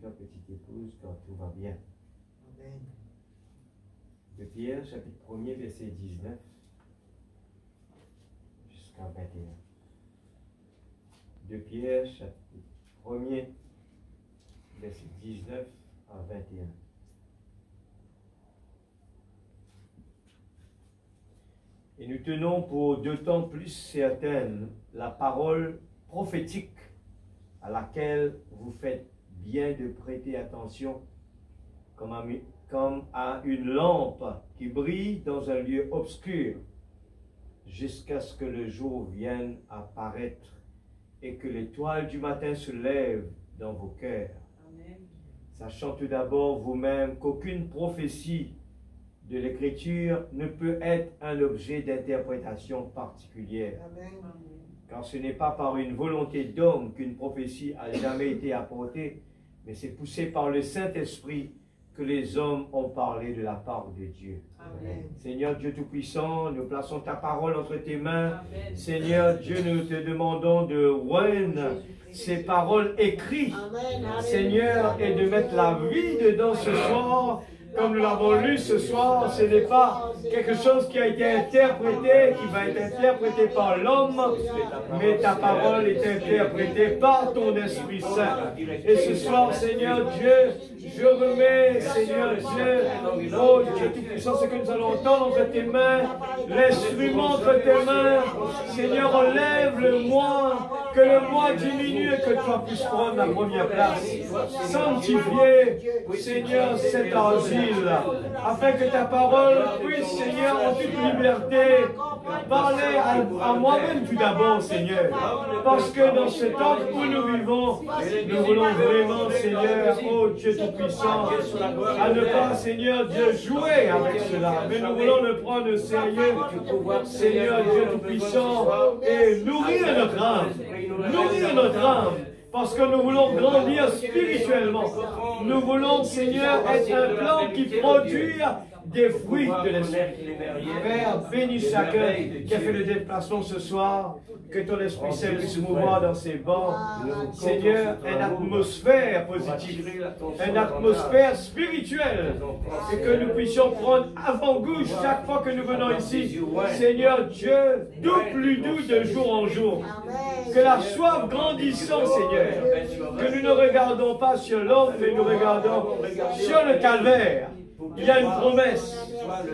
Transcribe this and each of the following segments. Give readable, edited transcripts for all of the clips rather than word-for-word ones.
toi, petite épouse, quand tout va bien. Amen. De Pierre, chapitre 1er, verset 19 jusqu'à 21. De Pierre, chapitre 1er, verset 19 à 21. Et nous tenons pour d'autant plus certaine la parole prophétique à laquelle vous faites bien de prêter attention, comme à une lampe qui brille dans un lieu obscur, jusqu'à ce que le jour vienne apparaître et que l'étoile du matin se lève dans vos cœurs. Amen. Sachant tout d'abord vous-même qu'aucune prophétie de l'Écriture ne peut être un objet d'interprétation particulière. Amen. Car ce n'est pas par une volonté d'homme qu'une prophétie a jamais été apportée, mais c'est poussé par le Saint-Esprit que les hommes ont parlé de la part de Dieu. Amen. Seigneur Dieu Tout-Puissant, nous plaçons ta parole entre tes mains. Amen. Seigneur Dieu, nous te demandons de rendre ces paroles écrites, Amen. Seigneur, et de mettre la vie dedans ce soir. Comme nous l'avons lu ce soir, ce n'est pas quelque chose qui a été interprété, qui va être interprété par l'homme, mais ta parole est interprétée par ton Esprit Saint. Et ce soir, Seigneur Dieu, je remets, Seigneur Dieu, oh Dieu Tout-Puissant, ce que nous allons entendre entre tes mains, l'instrument entre tes mains. Seigneur, enlève le moi, que le moi diminue et que toi puisses prendre la première place. Sanctifier, Seigneur, cet asile, afin que ta parole puisse, Seigneur, en toute liberté, parler à moi-même tout d'abord, Seigneur. Parce que dans ce temps où nous vivons, nous voulons vraiment, Seigneur, oh Dieu Tout-Puissant, à ne pas, Seigneur Dieu, jouer avec cela, mais nous voulons le prendre au sérieux, Seigneur Dieu Tout-Puissant, et nourrir notre âme. Nourrir notre âme. Parce que nous voulons grandir spirituellement. Nous voulons, Seigneur, être un plan qui produit des fruits de l'esprit. Père, bénis chacun qui a fait le déplacement ce soir. Que ton Esprit Saint puisse mouvoir dans ces bancs. Seigneur, une atmosphère positive, une atmosphère spirituelle. Et que nous puissions prendre avant-goût chaque fois que nous venons ici. Seigneur Dieu, doux plus doux de jour en jour. Que la soif grandissant, Seigneur. Que nous ne regardons pas sur l'homme, mais nous regardons sur le calvaire. Il y a une promesse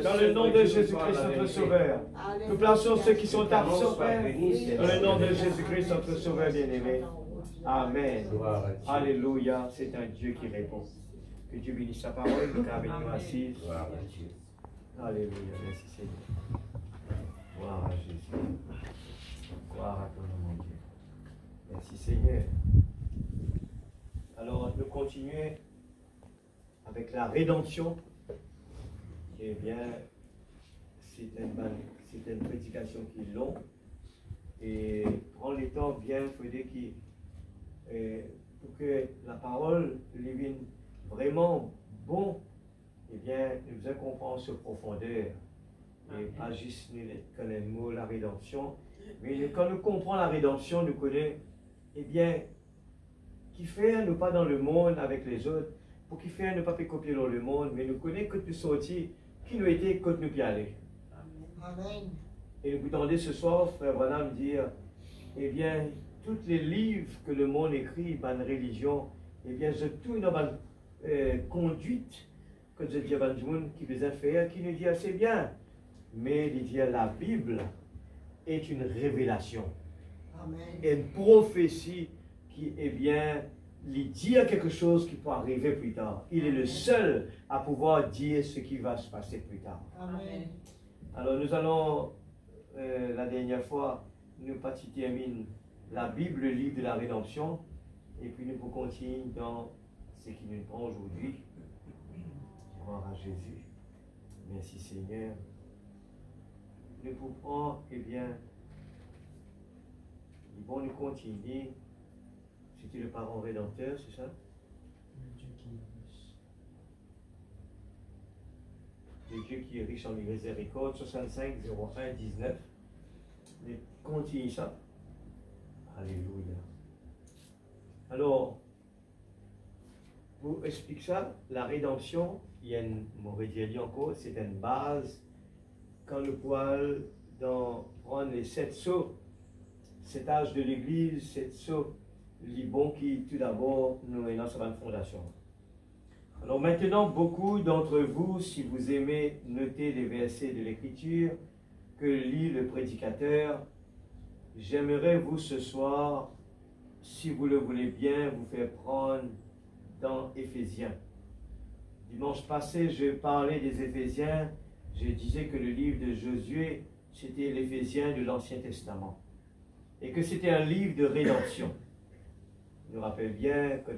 dans le nom de Jésus-Christ, notre Sauveur. Nous plaçons ceux qui sont absents, Père, dans le nom de Jésus-Christ, notre Sauveur bien-aimé. Amen. Alléluia. C'est un Dieu qui répond. Que Dieu bénisse sa parole. Nous avec nous assises. Alléluia. Merci Seigneur. Gloire à Jésus. Gloire à ton nom, mon Dieu. Merci Seigneur. Alors, nous continuons avec la rédemption. Eh bien, c'est une prédication qui est longue. Et prends le temps bien, il faut dire pour que la parole devienne vraiment bon, eh bien, nous devons comprendre ce profondeur. Et pas juste nous connaître le mot, la rédemption. Mais quand nous comprenons la rédemption, nous connaissons, eh bien, qui fait nous pas dans le monde avec les autres, pour qui fait ne pas faire copier dans le monde, mais nous connaissons que nous sortis, qui nous était, que nous y aller. Amen. Et vous entendez ce soir, frère Branham dire, eh bien, tous les livres que le monde écrit, dans la religion, eh bien, c'est tout une conduite que je dis à des gens qui veulent faire, qui nous dit assez bien. Mais il dit la Bible est une révélation, Amen. une prophétie qui, eh bien, lui dire quelque chose qui peut arriver plus tard. Il est le seul à pouvoir dire ce qui va se passer plus tard. Amen. Alors nous allons, la dernière fois, nous terminer la Bible, le livre de la rédemption, et puis nous continuer dans ce qui nous prend aujourd'hui. Gloire à Jésus. Merci Seigneur. Nous pouvons, eh bien, ils vont nous continuer. C'était le parent rédempteur, c'est ça? Le Dieu qui est riche en miséricorde, 65 01 19. Mais continue ça. Alléluia. Alors, vous explique ça. La rédemption, il y a une, m'aurait dit encore, c'est une base. Quand le poil dans prendre les 7 sceaux, cet âge de l'Église, 7 sceaux, les bons qui tout d'abord nous est dans sa fondation. Alors maintenant, beaucoup d'entre vous, si vous aimez noter les versets de l'Écriture que lit le prédicateur, j'aimerais vous ce soir, si vous le voulez bien, vous faire prendre dans Éphésiens. Dimanche passé, je parlais des Éphésiens. Je disais que le livre de Josué, c'était l'Éphésiens de l'Ancien Testament. Et que c'était un livre de rédemption. Je me rappelle bien que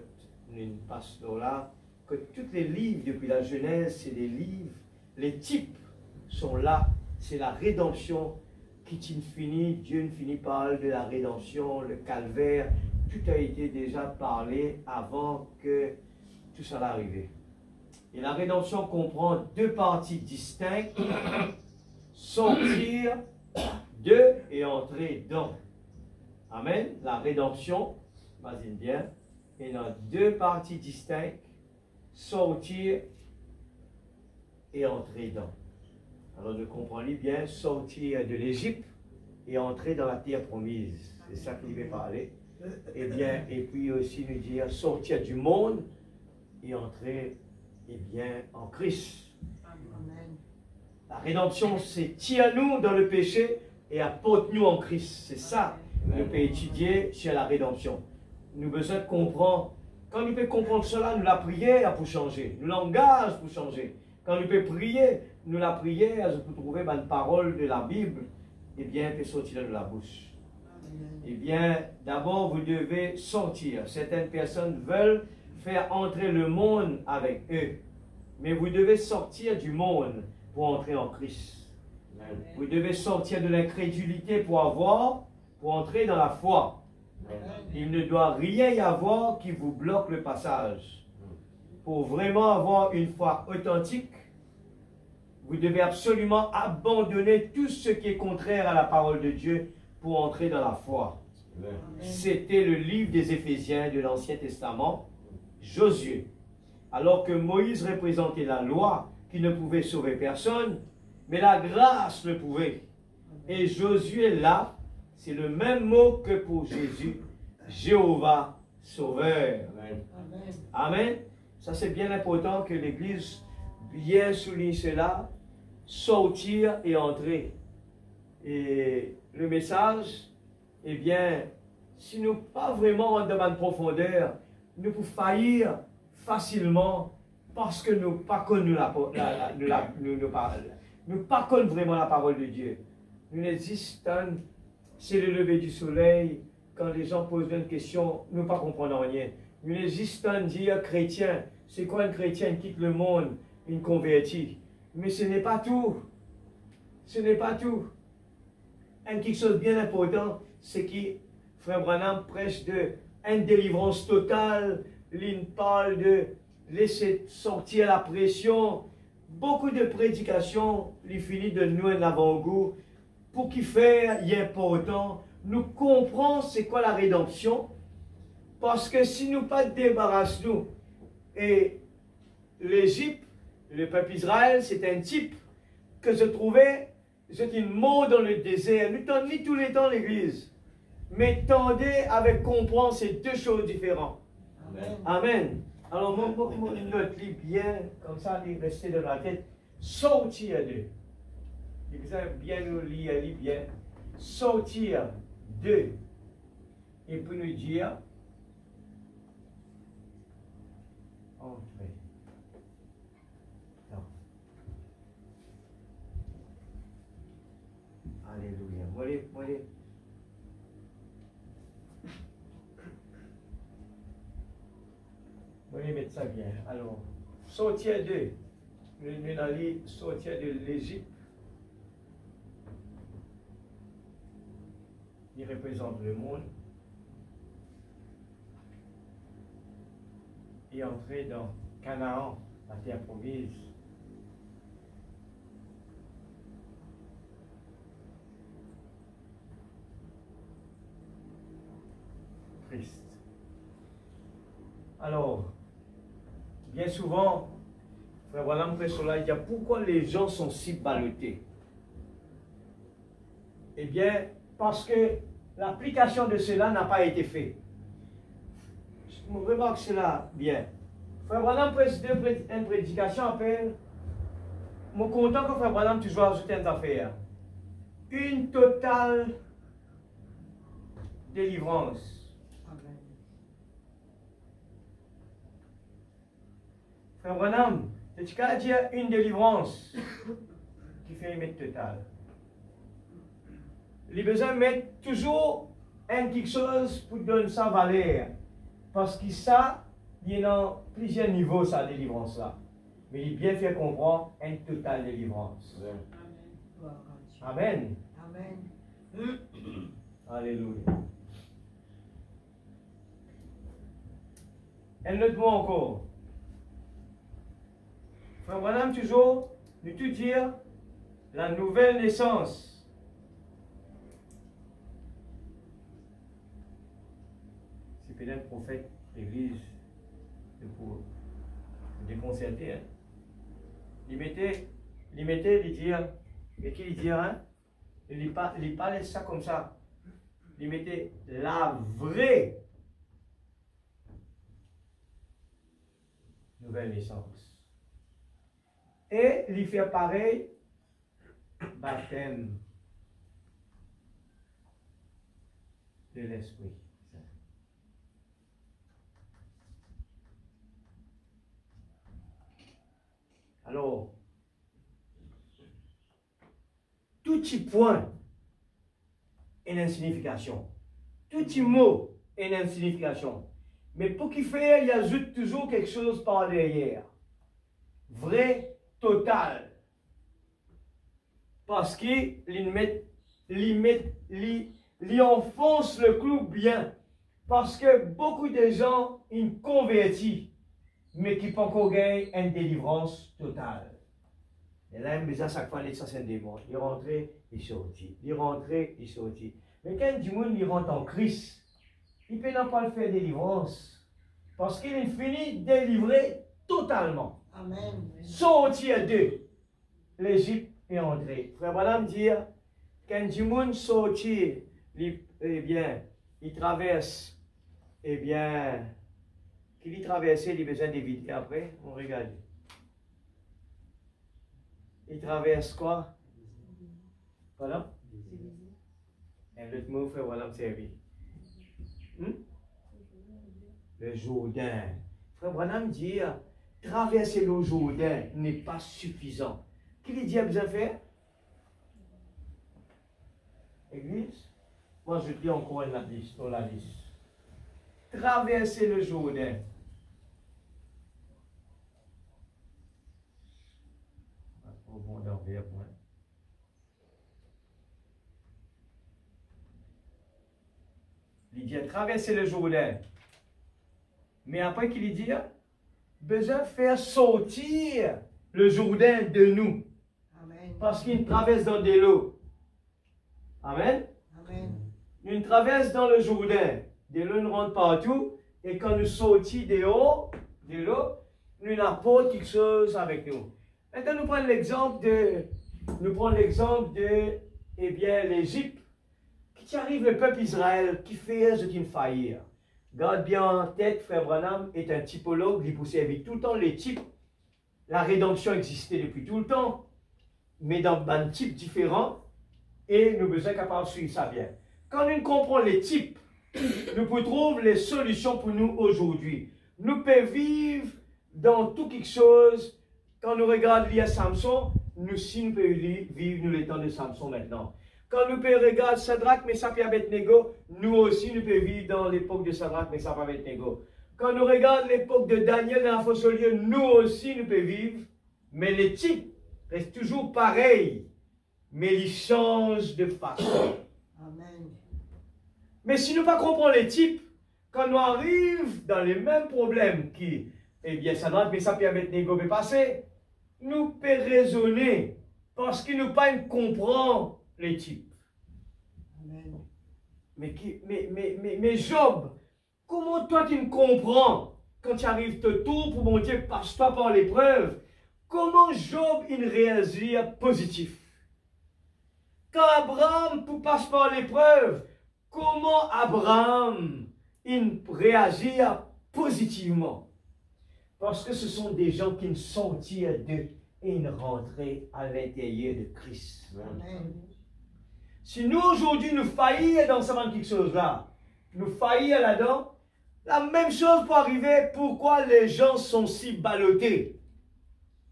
une pasteur là, que tous les livres depuis la Genèse, c'est des livres, les types sont là. C'est la rédemption qui finit. Dieu ne finit pas de la rédemption, le calvaire. Tout a été déjà parlé avant que tout ça arrive. Et la rédemption comprend 2 parties distinctes, sortir de et entrer dans. Amen. La rédemption, imagine bien, est dans 2 parties distinctes, sortir et entrer dans. Alors nous comprenons bien, sortir de l'Égypte et entrer dans la terre promise. C'est ça qu'il veut parler. Et bien, et puis aussi nous dire sortir du monde et entrer en Christ. Amen. La rédemption, c'est tire-nous dans le péché et apporte-nous en Christ. C'est ça, nous peut étudier sur la rédemption. Nous avons besoin de comprendre. Quand nous pouvons comprendre cela, nous la prière pour changer. Nous l'engage pour changer. Quand nous pouvons prier, nous la prière pour trouver une parole de la Bible, eh bien, peut sortir de la bouche. Eh bien, d'abord, vous devez sortir. Certaines personnes veulent faire entrer le monde avec eux. Mais vous devez sortir du monde pour entrer en Christ. Amen. Vous devez sortir de l'incrédulité pour entrer dans la foi. Amen. Il ne doit rien y avoir qui vous bloque le passage. Pour vraiment avoir une foi authentique, vous devez absolument abandonner tout ce qui est contraire à la parole de Dieu pour entrer dans la foi. C'était le livre des Éphésiens de l'Ancien Testament, Josué. Alors que Moïse représentait la loi qui ne pouvait sauver personne, mais la grâce le pouvait. Et Josué là, c'est le même mot que pour Jésus, Jéhovah Sauveur. Amen. Amen. Ça c'est bien important que l'Église bien souligne cela, sortir et entrer. Et le message, eh bien, si nous pas vraiment en demande profondeur, nous pouvons faillir facilement parce que nous pas connaissons nous pas connaissons vraiment la parole de Dieu. Nous n'existons, c'est le lever du soleil, quand les gens posent une question, nous ne pas comprenons rien. Nous n'existons dire chrétien, c'est quoi un chrétien qui quitte le monde, une convertie. Mais ce n'est pas tout. Ce n'est pas tout. Quelque chose de bien important, c'est que Frère Branham prêche de une délivrance totale. Il parle de laisser sortir la pression. Beaucoup de prédications, il finit de nous un avant-goût. Pour qu'il faire, il est important. Nous comprenons c'est quoi la rédemption. Parce que si nous pas débarrassons, et l'Égypte, le peuple Israël, c'est un type que je trouvais, c'est une mot dans le désert. Nous tendons tous les temps l'Église. Mais tendez avec comprendre ces 2 choses différentes. Amen. Amen. Alors, mon note lit bien, comme ça, il restait dans la tête. Sortir de. Il faut bien nous lire, lit bien. Sortir de. Et puis nous dire. Entrer. Non. Alléluia. Moi, je mettre ça bien. Alors, sortir de. Nous allons sortir de l'Égypte. Il représente le monde. Et entrer dans Canaan, la terre promise. Christ. Alors, bien souvent, Frère Branham prêche sur là, il dit pourquoi les gens sont si ballottés? Eh bien, parce que l'application de cela n'a pas été faite. Je me remarque cela bien. Frère Branham prêche une prédication appelle, je suis content que Frère Branham toujours ajoute une affaire. Une totale délivrance. Amen. Frère Branham, tu as dit une délivrance qui fait une mettre totale. Il a besoin de mettre toujours quelque chose pour donner sa valeur. Parce que ça, il y a plusieurs niveaux, sa délivrance-là. Mais il bien fait comprendre une totale délivrance. Amen. Amen. Alléluia. Un autre mot encore. Frère Branham, toujours, nous tout dire la nouvelle naissance. C'est peut-être prophète, l'église, pour déconcerter. Hein. Il mettait, il dit, et qu'il dit, hein, il parlait ça comme ça. Il mettait la vraie nouvelle naissance. Et il fait pareil, baptême de l'Esprit. Alors, tout petit point est une signification. Tout petit mot est une signification. Mais pour qu'il fait, il ajoute toujours quelque chose par derrière. Vrai, total. Parce qu'il enfonce le clou bien. Parce que beaucoup de gens, ils convertissent, mais qui pas encore gagné une délivrance totale. Et là, il me dit à chaque fois, ça c'est un démon. Il rentre, il sortit. Il rentre, il sortit. Mais quand du monde il rentre en Christ, il ne peut pas le faire délivrance. Parce qu'il est fini délivré totalement. Amen. Sortir de l'Égypte et entrer. Frère Branham dit, quand du monde sortit, eh bien, il traverse, eh bien, qu'il y traversait, il a besoin d'éviter après, on regarde. Il traverse quoi? Voilà. Et l'autre mot, frère Branham servi. Le Jourdain. Frère Branham dit, traverser le Jourdain n'est pas suffisant. Qu'il dit a besoin de faire? Église? Moi je dis encore la liste, dans la liste. Traverser le Jourdain. Il dit traverser le Jourdain. Mais après qu'il dit, besoin de faire sortir le Jourdain de nous. Amen. Parce qu'il traverse dans des lots. Amen. Amen. Une traverse dans le Jourdain. Des lots nous rentrent partout. Et quand nous sortons dehors, de l'eau, nous apportons quelque chose avec nous. Maintenant, nous prenons l'exemple de, eh bien, l'Égypte. Qui arrive le peuple Israël, qui fait ce qu'il faillir. Garde bien en tête, Frère Branham est un typologue, il poussait avec tout le temps les types. La rédemption existait depuis tout le temps, mais dans un type différent, et nous sommes capables de suivre ça bien. Quand nous comprenons les types, nous pouvons trouver les solutions pour nous aujourd'hui. Nous pouvons vivre dans tout quelque chose. Quand nous regardons l'IA Samson, nous aussi nous pouvons vivre les temps de Samson maintenant. Quand nous pouvons regarder Sadrach, Meshach et Abednego, nous aussi nous pouvons vivre dans l'époque de Sadrach, Meshach et Abednego. Quand nous regardons l'époque de Daniel dans la fosse au lieu, nous aussi nous pouvons vivre. Mais les types restent toujours pareils, mais ils changent de façon. Amen. Mais si nous ne comprenons pas les types, quand nous arrivons dans les mêmes problèmes qui, eh bien, Sadrach, Meshach et Abednego peuvent passer, nous pouvons raisonner parce que nous ne pas comprendre les types. Amen. Mais Job, comment toi tu me comprends quand tu arrives de tout pour mon Dieu, passe pas par l'épreuve. Comment Job, il réagit positif? Quand Abraham passe par l'épreuve, comment Abraham, il réagit positivement? Parce que ce sont des gens qui sortirent d'eux et ils rentraient à l'intérieur de Christ. Amen. Si nous, aujourd'hui, nous faillissons dans ce quelque chose-là, nous faillissons là-dedans, la même chose peut arriver. Pourquoi les gens sont si ballottés?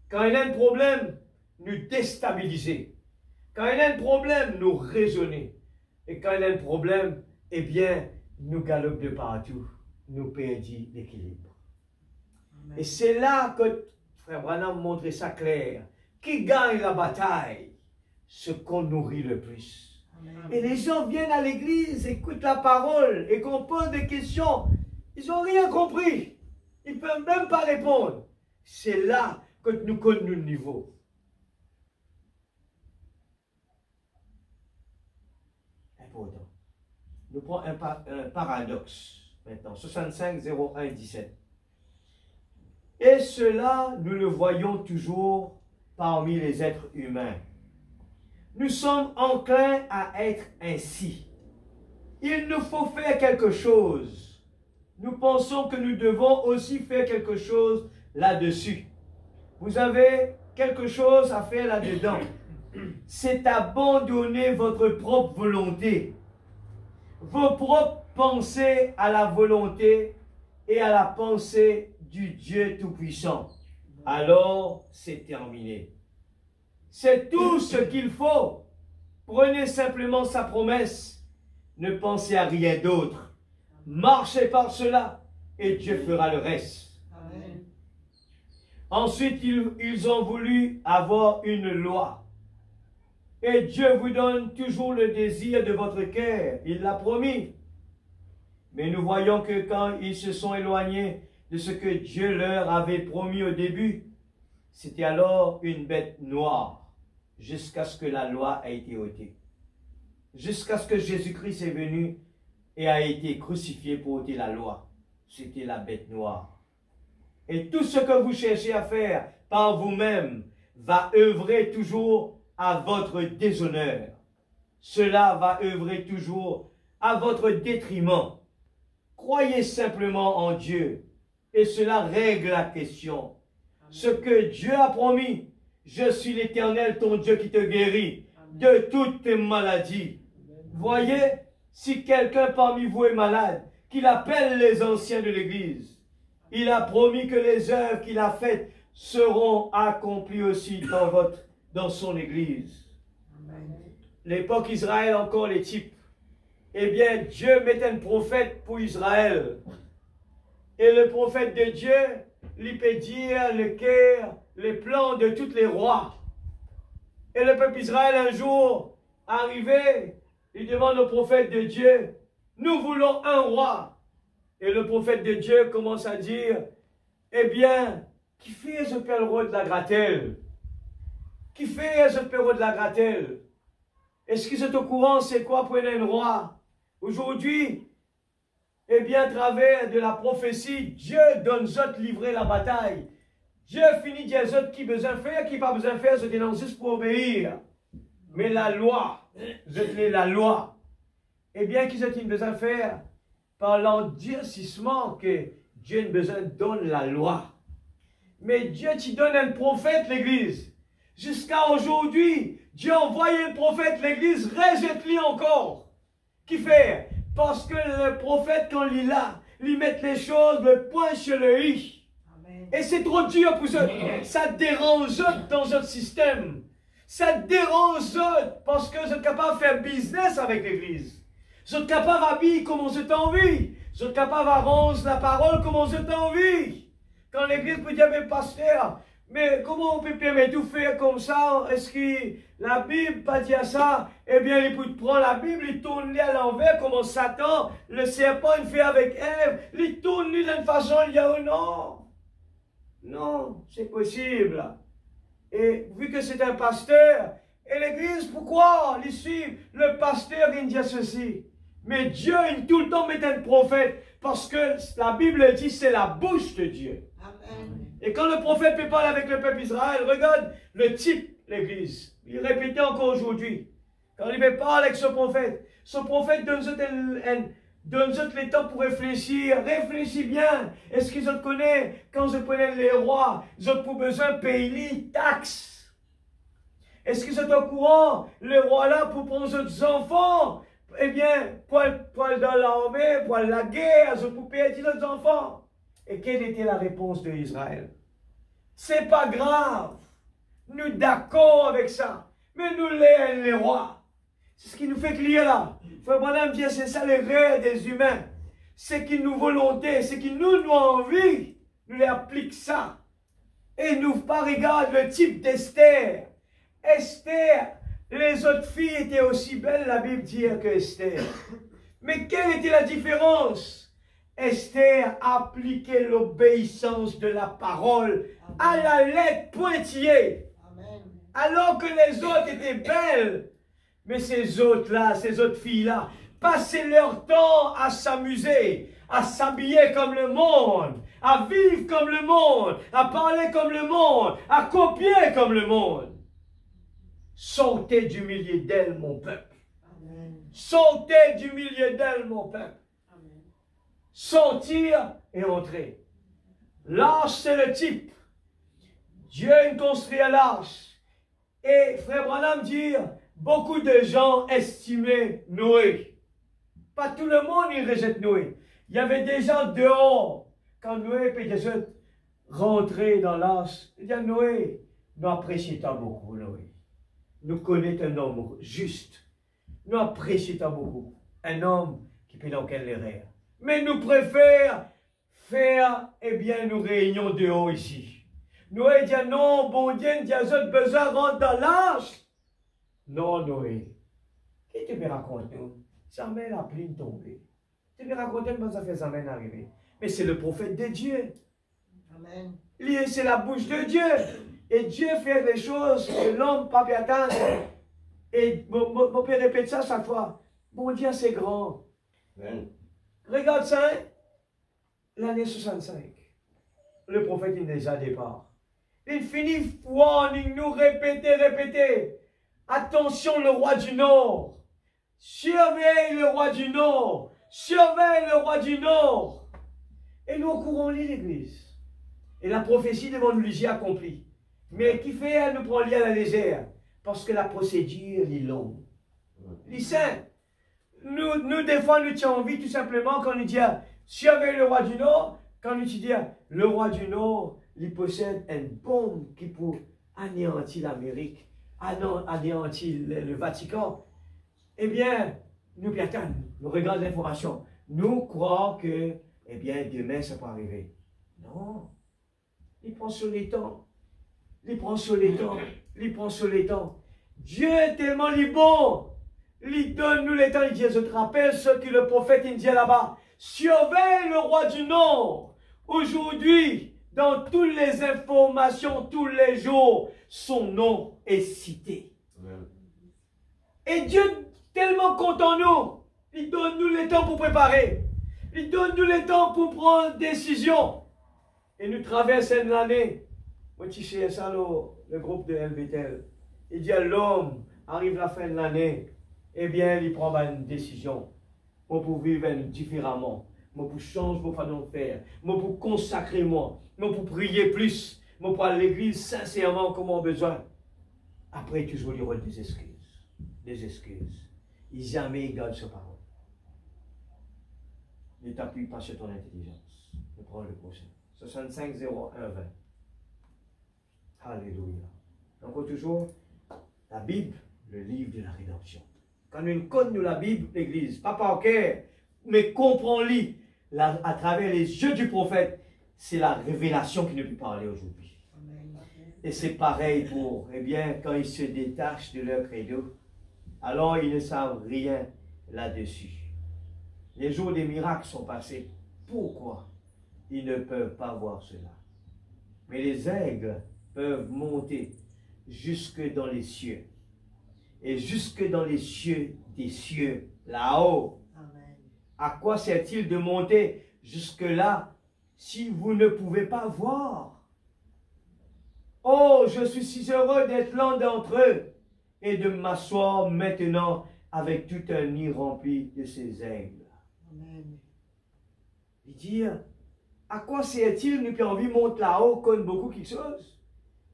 Quand il y a un problème, nous déstabiliser. Quand il y a un problème, nous raisonner. Et quand il y a un problème, eh bien, nous galopons de partout. Nous perdons l'équilibre. Et c'est là que Frère Branham montre ça clair. Qui gagne la bataille? Ce qu'on nourrit le plus. Amen. Et les gens viennent à l'église, écoutent la parole et qu'on pose des questions. Ils n'ont rien compris. Ils ne peuvent même pas répondre. C'est là que nous connaissons le niveau. Important. Nous prenons un paradoxe maintenant. 65 01 17. Et cela, nous le voyons toujours parmi les êtres humains. Nous sommes enclins à être ainsi. Il nous faut faire quelque chose. Nous pensons que nous devons aussi faire quelque chose là-dessus. Vous avez quelque chose à faire là-dedans. C'est abandonner votre propre volonté, vos propres pensées à la volonté et à la pensée du Dieu Tout-Puissant. Alors, c'est terminé. C'est tout ce qu'il faut. Prenez simplement sa promesse. Ne pensez à rien d'autre. Marchez par cela et Dieu fera le reste. Amen. Ensuite, ils ont voulu avoir une loi. Et Dieu vous donne toujours le désir de votre cœur. Il l'a promis. Mais nous voyons que quand ils se sont éloignés de ce que Dieu leur avait promis au début, c'était alors une bête noire, jusqu'à ce que la loi ait été ôtée. Jusqu'à ce que Jésus-Christ est venu et a été crucifié pour ôter la loi. C'était la bête noire. Et tout ce que vous cherchez à faire par vous-même va œuvrer toujours à votre déshonneur. Cela va œuvrer toujours à votre détriment. Croyez simplement en Dieu et cela règle la question. Ce que Dieu a promis, je suis l'Éternel, ton Dieu qui te guérit de toutes tes maladies. Voyez, si quelqu'un parmi vous est malade, qu'il appelle les anciens de l'Église. Il a promis que les œuvres qu'il a faites seront accomplies aussi dans son Église. L'époque Israël, encore les types. Eh bien, Dieu mettait un prophète pour Israël. Et le prophète de Dieu, lui peut dire le cœur, les plans de tous les rois. Et le peuple Israël, un jour, arrivé, il demande au prophète de Dieu, nous voulons un roi. Et le prophète de Dieu commence à dire, eh bien, qui fait ce pèlerin de la gratelle? Qui fait ce pèlerin de la gratelle? Est-ce qu'ils sont au courant, c'est quoi pour un roi? Aujourd'hui, eh bien, à travers de la prophétie, Dieu donne aux autres livrer la bataille. Dieu finit dire aux autres qui besoin de faire, qui pas besoin de faire, c'est juste pour obéir. Mais la loi, la loi, eh bien, qu'ils ont besoin de faire? Par l'endurcissement que Dieu a besoin donne la loi. Mais Dieu t'y donne un prophète, l'Église. Jusqu'à aujourd'hui, Dieu a envoyé un prophète, l'Église, rejette-lui encore. Qui fait? Parce que le prophète, quand il est là, il met les choses, le point sur le i. Amen. Et c'est trop dur pour eux. Ça dérange dans notre système. Ça dérange parce que vous êtes capable de faire business avec l'Église. Vous êtes capable d'habiller comme vous êtes envie. Vous êtes capable d'arranger la parole comme vous êtes envie. Quand l'Église peut dire, mais pasteur, mais comment on peut permettre de faire comme ça? Est-ce que la Bible pas dire ça? Eh bien, il peut prendre la Bible, il tourne à l'envers, comme Satan, le serpent, il fait avec Ève, il tourne d'une façon, il dit, oh non. Non, c'est possible. Et vu que c'est un pasteur, et l'Église, pourquoi il suit le pasteur qui dit ceci? Mais Dieu, il tout le temps met un prophète Parce que la Bible dit c'est la bouche de Dieu. Amen. Et quand le prophète peut parler avec le peuple Israël, regarde le type, l'Église. Il répétait encore aujourd'hui. Quand il veut parler avec ce prophète donne-nous le temps pour réfléchir. Réfléchis bien. Est-ce qu'ils ont connaissent quand je prenais les rois, ils ont pour besoin de payer les taxes? Est-ce qu'ils sont au courant, les rois là, pour prendre leurs enfants? Eh bien, pour dans l'armée, pour la guerre, ils ont pour payer leurs enfants. Et quelle était la réponse d'Israël? C'est pas grave. Nous d'accord avec ça. Mais nous les rois. C'est ce qui nous fait crier là. Frère Branham dit, c'est ça les rêves des humains. C'est qui nous volonté, c'est qui nous envie. Nous les appliquons ça. Et nous pas regarde le type d'Esther. Esther, les autres filles étaient aussi belles, la Bible dit, que Esther. Mais quelle était la différence? Esther appliquait l'obéissance de la parole à la lettre pointillée. Amen. Alors que les autres étaient belles. Mais ces autres-là, ces autres filles-là, passaient leur temps à s'amuser, à s'habiller comme le monde, à vivre comme le monde, à parler comme le monde, à copier comme le monde. Sortez du milieu d'elle, mon peuple. Amen. Sortez du milieu d'elle, mon peuple. Amen. Sortir et entrer. L'arche, c'est le type. Dieu a construit l'arche. Et Frère Branham dit, beaucoup de gens estimaient Noé. Pas tout le monde y rejette Noé. Il y avait des gens dehors. Quand Noé peut déjà rentrer dans l'arche, il dit à Noé, nous apprécions beaucoup Noé. Nous connaissons un homme juste. Nous apprécions beaucoup un homme qui peut dans quel erreur. Mais nous préférons faire, eh bien, nous réunions dehors ici. Noé dit, non, bon Dieu, il y a besoin de rentrer dans l'arche. Non, Noé. Qu'est-ce que tu me racontes, nous? Jamais la pluie tombée. Tu me racontes comment ça fait jamais arriver. Mais c'est le prophète de Dieu. Amen. C'est la bouche de Dieu. Et Dieu fait des choses que l'homme ne peut pas attendre. Et mon père répète ça chaque fois. Bon Dieu, c'est grand. Amen. Regarde ça, hein? L'année 65. Le prophète, il est déjà départ. Il finit warning, nous répéter. Attention, le roi du Nord. Surveille le roi du Nord. Surveille le roi du Nord. Et nous, au courant, lit l'église. Et la prophétie devant nous est accomplie. Mais qui fait, elle nous prend lié à la légère. Parce que la procédure est longue. Listen. Nous, des fois, nous tient envie tout simplement quand nous dit surveille le roi du Nord. Quand nous dit le roi du Nord, il possède une bombe qui peut anéantir l'Amérique, anéantir le Vatican. Eh bien, nous regardons l'information. Nous croyons que, eh bien, demain, ça peut arriver. Non. Il prend sur les temps. Il prend sur les temps. Il prend sur les temps. Dieu est tellement bon. Il donne nous les temps. Il dit, je te rappelle ce que le prophète il dit là-bas. Surveille le roi du Nord. Aujourd'hui, dans toutes les informations, tous les jours, son nom est cité. Amen. Et Dieu tellement content nous. Il donne nous le temps pour préparer. Il donne nous le temps pour prendre décision. Et nous traversons l'année. Moi, tu sais ça, le groupe de LBTL. Il dit à l'homme, arrive la fin de l'année, eh bien, il prend une décision. Moi, pour vivre différemment. Moi, pour changer mon façon de faire. Moi, pour consacrer moi. Moi, pour prier plus. Moi, pour aller à l'église sincèrement comme on a besoin. Après, toujours, il y aura des excuses. Des excuses. Il jamais garde sa parole. Ne t'appuie pas sur ton intelligence. Je prends le prochain. 65 01 20. Alléluia. Encore toujours, la Bible, le livre de la rédemption. Quand nous connaissons la Bible, l'Église, pas par cœur, mais comprends-le à travers les yeux du prophète, c'est la révélation qui nous peut parler aujourd'hui. Amen. Et c'est pareil pour, eh bien, quand ils se détachent de leur credo, alors ils ne savent rien là-dessus. Les jours des miracles sont passés. Pourquoi ils ne peuvent pas voir cela? Mais les aigles peuvent monter jusque dans les cieux. Et jusque dans les cieux des cieux, là-haut. Amen. À quoi sert-il de monter jusque-là si vous ne pouvez pas voir? Oh, je suis si heureux d'être l'un d'entre eux et de m'asseoir maintenant avec tout un nid rempli de ces aigles. Amen. Il dit, à quoi sert-il nous qui envie monte là-haut, connaît beaucoup quelque chose?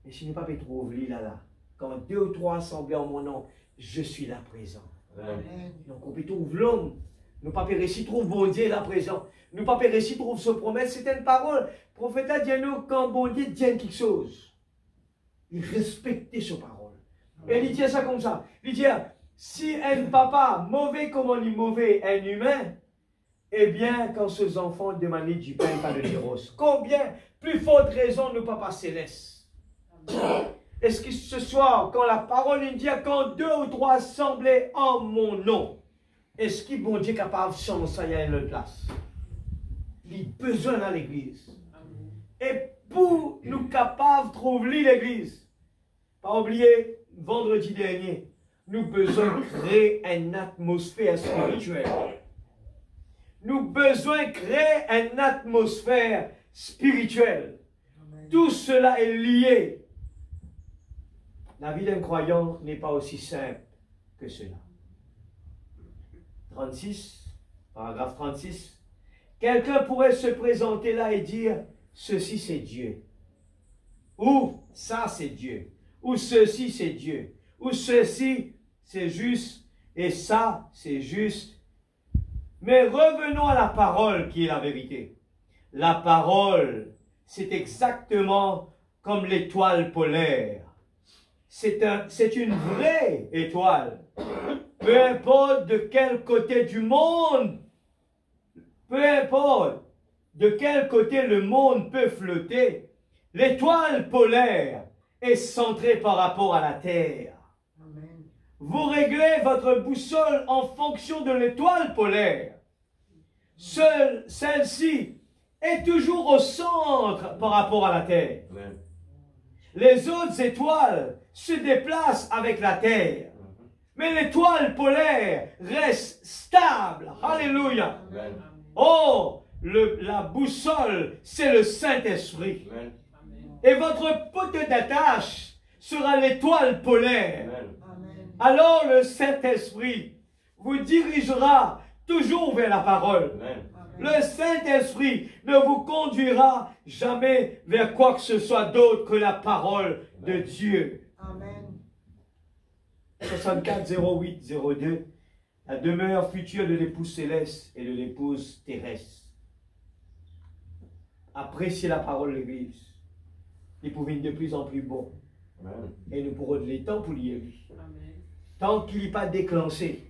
Et si nous pas pu trouver là, quand 2 ou 3 assemblés en mon nom, je suis là présent. Amen. Donc on peut trouver l'homme. Nous pas réussi trouve bon Dieu là présent. Nous pas réussi trouve ce promesse. C'est une parole. Le prophète a dit nous quand bon Dieu dit quelque chose, il respectait sa parole. Et il dit ça comme ça. Il dit si un papa mauvais comme on dit mauvais, un humain, eh bien quand ces enfants demandent du pain pas de l'héros. Combien plus forte raison nos papas célestes. Est-ce que ce soir, quand la parole nous dit quand 2 ou 3 assemblés en mon nom, est-ce qu'il bon Dieu est capable de changer ça à une place? Il a besoin dans l'église. Et pour nous capables de trouver l'église, pas oublier, vendredi dernier, nous avons besoin de créer une atmosphère spirituelle. Nous avons besoin de créer une atmosphère spirituelle. Amen. Tout cela est lié. La vie d'un croyant n'est pas aussi simple que cela. 36, paragraphe 36. Quelqu'un pourrait se présenter là et dire, ceci c'est Dieu. Ou ça c'est Dieu. Ou ceci c'est Dieu. Ou ceci c'est juste. Et ça c'est juste. Mais revenons à la parole qui est la vérité. La parole, c'est exactement comme l'étoile polaire. C'est une vraie étoile. Peu importe de quel côté du monde, peu importe de quel côté le monde peut flotter, l'étoile polaire est centrée par rapport à la Terre. Amen. Vous réglez votre boussole en fonction de l'étoile polaire. Celle-ci est toujours au centre par rapport à la Terre. Amen. Les autres étoiles se déplacent avec la Terre. Mais l'étoile polaire reste stable. Alléluia. Amen. Oh, la boussole, c'est le Saint-Esprit. Amen. Et votre poteau d'attache sera l'étoile polaire. Amen. Amen. Alors le Saint-Esprit vous dirigera toujours vers la parole. Amen. Le Saint-Esprit ne vous conduira jamais vers quoi que ce soit d'autre que la parole de Dieu. Amen. 64 08 02, la demeure future de l'épouse céleste et de l'épouse terrestre. Appréciez la parole de l'Église. Il peut venir de plus en plus bon. Amen. Et nous pourrons les temps pour lire. Tant qu'il n'est pas déclenché,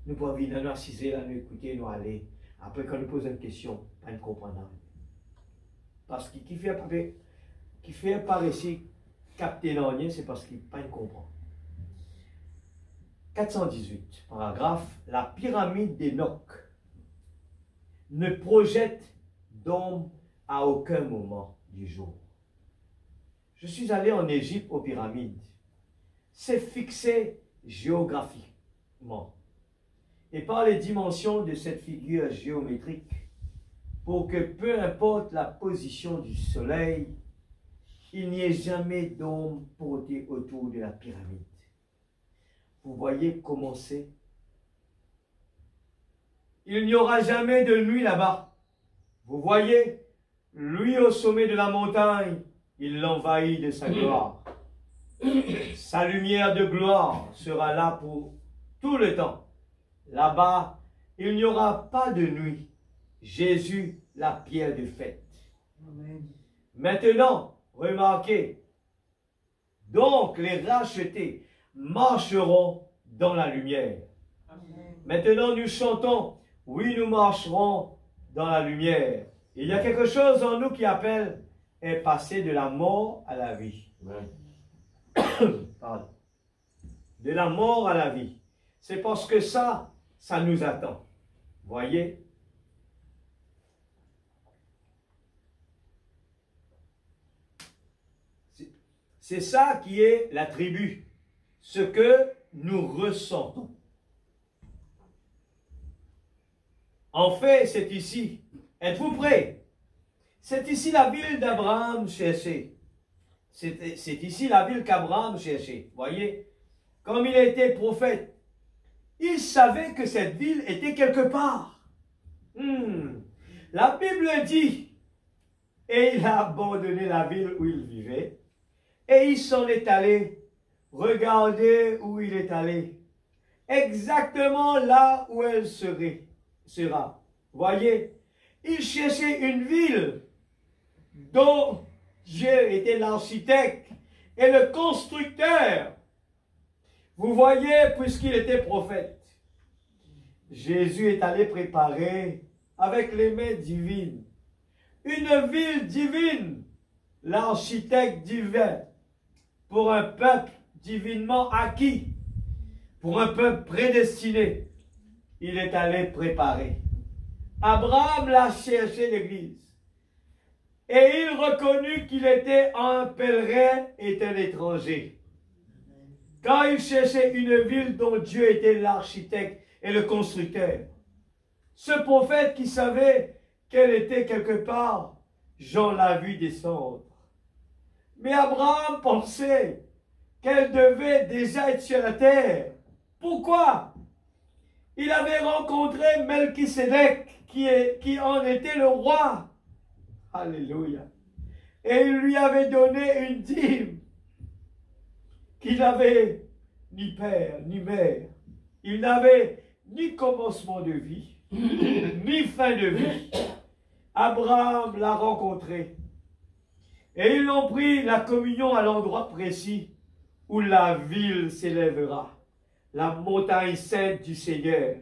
nous pouvons venir nous assiser là, nous écouter, nous aller. Après, quand nous posons une question, pas nous comprendre. Parce que qui fait par ici capter l'année, c'est parce qu'il pas nous comprend. 418, paragraphe, la pyramide d'Enoch ne projette d'ombre à aucun moment du jour. Je suis allé en Égypte aux pyramides. C'est fixé géographiquement et par les dimensions de cette figure géométrique pour que peu importe la position du soleil, il n'y ait jamais d'ombre portée autour de la pyramide. Vous voyez comment c'est? Il n'y aura jamais de nuit là-bas. Vous voyez, lui au sommet de la montagne, il l'envahit de sa gloire. Sa lumière de gloire sera là pour tout le temps. Là-bas, il n'y aura pas de nuit. Jésus, la pierre de fête. Amen. Maintenant, remarquez, donc les rachetés marcheront dans la lumière. Amen. Maintenant, nous chantons, oui, nous marcherons dans la lumière. Il y a quelque chose en nous qui appelle est passé de la mort à la vie. Amen. Pardon. De la mort à la vie. C'est parce que ça nous attend. Voyez? C'est ça qui est la tribu. Ce que nous ressentons. En fait, c'est ici. Êtes-vous prêts? C'est ici la ville d'Abraham cherchée. C'est ici la ville qu'Abraham cherchait. Voyez? Comme il était prophète, il savait que cette ville était quelque part. La Bible dit, et il a abandonné la ville où il vivait, et il s'en est allé. Regardez où il est allé. Exactement là où elle sera. Voyez, il cherchait une ville dont Dieu était l'architecte et le constructeur. Vous voyez, puisqu'il était prophète, Jésus est allé préparer avec les mains divines une ville divine, l'architecte divin, pour un peuple divinement acquis, pour un peuple prédestiné. Il est allé préparer. Abraham l'a cherché l'église. Et il reconnut qu'il était un pèlerin et un étranger. Quand il cherchait une ville dont Dieu était l'architecte et le constructeur. Ce prophète qui savait qu'elle était quelque part, Jean l'a vu descendre. Mais Abraham pensait qu'elle devait déjà être sur la terre. Pourquoi? Il avait rencontré Melchisédek qui en était le roi. Alléluia. Et il lui avait donné une dîme qui n'avait ni père ni mère. Il n'avait ni commencement de vie, ni fin de vie. Abraham l'a rencontré. Et ils ont pris la communion à l'endroit précis où la ville s'élèvera, la montagne sainte du Seigneur,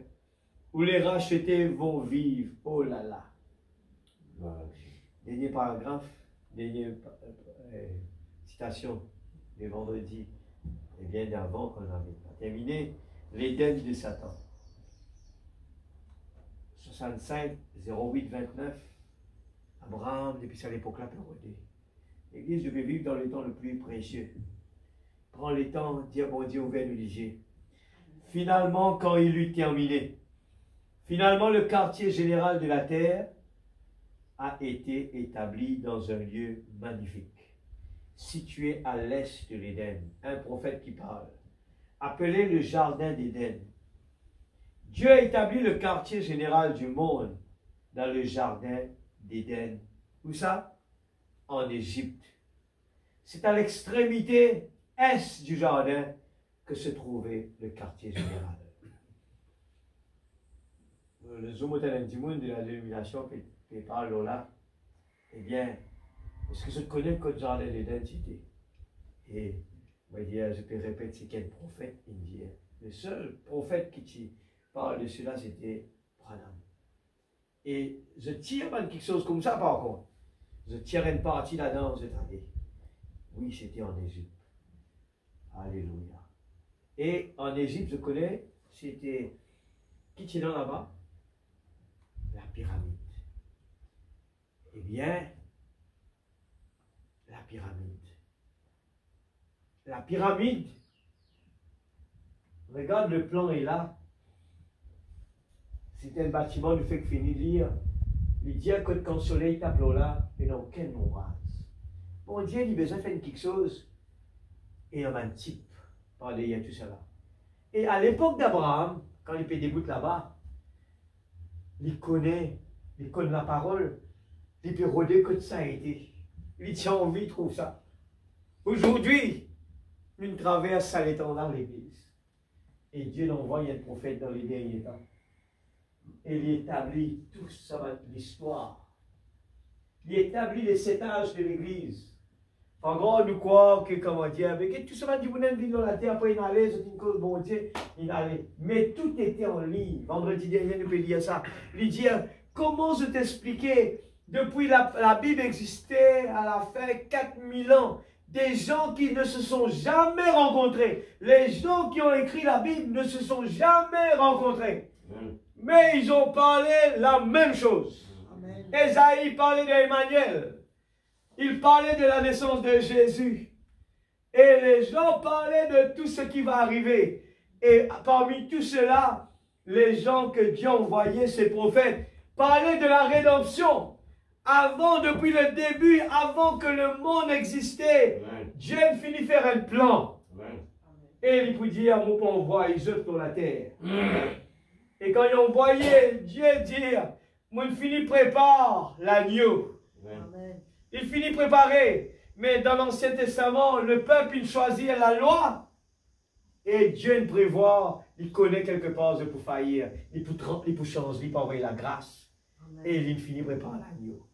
où les rachetés vont vivre. Oh là là. Dernier paragraphe, dernière citation de vendredi, et bien d'avant qu'on avait terminé, l'Éden de Satan. 65, 08, 29, Abraham, depuis cette époque-là, peut rôder. L'Église devait vivre dans le temps le plus précieux. Prends le temps, dire bon Dieu, ouvert le léger. Finalement, quand il eut terminé, finalement, le quartier général de la terre a été établi dans un lieu magnifique, situé à l'est de l'Éden. Un prophète qui parle, appelé le jardin d'Éden. Dieu a établi le quartier général du monde dans le jardin d'Éden. Où ça? En Égypte. C'est à l'extrémité est du jardin que se trouvait le quartier général. Le Zomotan du monde de la dénomination qui parle là, eh bien, est-ce que je connais le jardin d'Éden c'était? Et on va dire, je peux répéter, c'est quel prophète indien. Le seul prophète qui parle de cela, c'était Branham. Et je tire pas quelque chose comme ça, par contre. Je tire une partie là-dedans, cette année. Oui, c'était en Égypte. Alléluia. Et en Égypte, je connais, c'était, qui était là-bas? La pyramide. Eh bien, la pyramide. La pyramide, regarde le plan est là. C'est un bâtiment, du fait que fini de lire. Il dit que quand le soleil tape là, il n'a aucun orage. Bon Dieu, il a besoin de faire quelque chose. Et un type, il y a tout cela. Et à l'époque d'Abraham, quand il fait des bouts là-bas, il connaît la parole, il peut rôder que ça a été. Il tient envie, il trouve ça. Aujourd'hui, une traverse, ça l'étend dans l'église. Et Dieu envoie un prophète dans les derniers temps. Et il établit tout ça, l'histoire. Il établit les 7 âges de l'église. En gros, nous croyons que, comment dire, avec tout ça, du bonheur vit dans la terre, après il allait, c'est une cause, bon Dieu, il allait. Mais tout était en ligne. Vendredi dernier, nous pouvons dire ça. Lui dire, comment je t'expliquais, depuis la Bible existait à la fin 4000 ans, des gens qui ne se sont jamais rencontrés. Les gens qui ont écrit la Bible ne se sont jamais rencontrés. Mais ils ont parlé la même chose. Ésaïe parlait d'Emmanuel. Il parlait de la naissance de Jésus. Et les gens parlaient de tout ce qui va arriver. Et parmi tout cela, les gens que Dieu envoyait, ces prophètes, parlaient de la rédemption. Avant, depuis le début, avant que le monde existait, Dieu finit faire un plan. Et il peut dire, mon on voit, ils jetent dans la terre. Et quand ils ont envoyé Dieu dire, mon fini prépare l'agneau. Il finit préparer. Mais dans l'Ancien Testament, le peuple, il choisit la loi. Et Dieu ne prévoit, il connaît quelque part pour faillir. Il peut changer, il peut envoyer la grâce. Et il finit prépare l'agneau.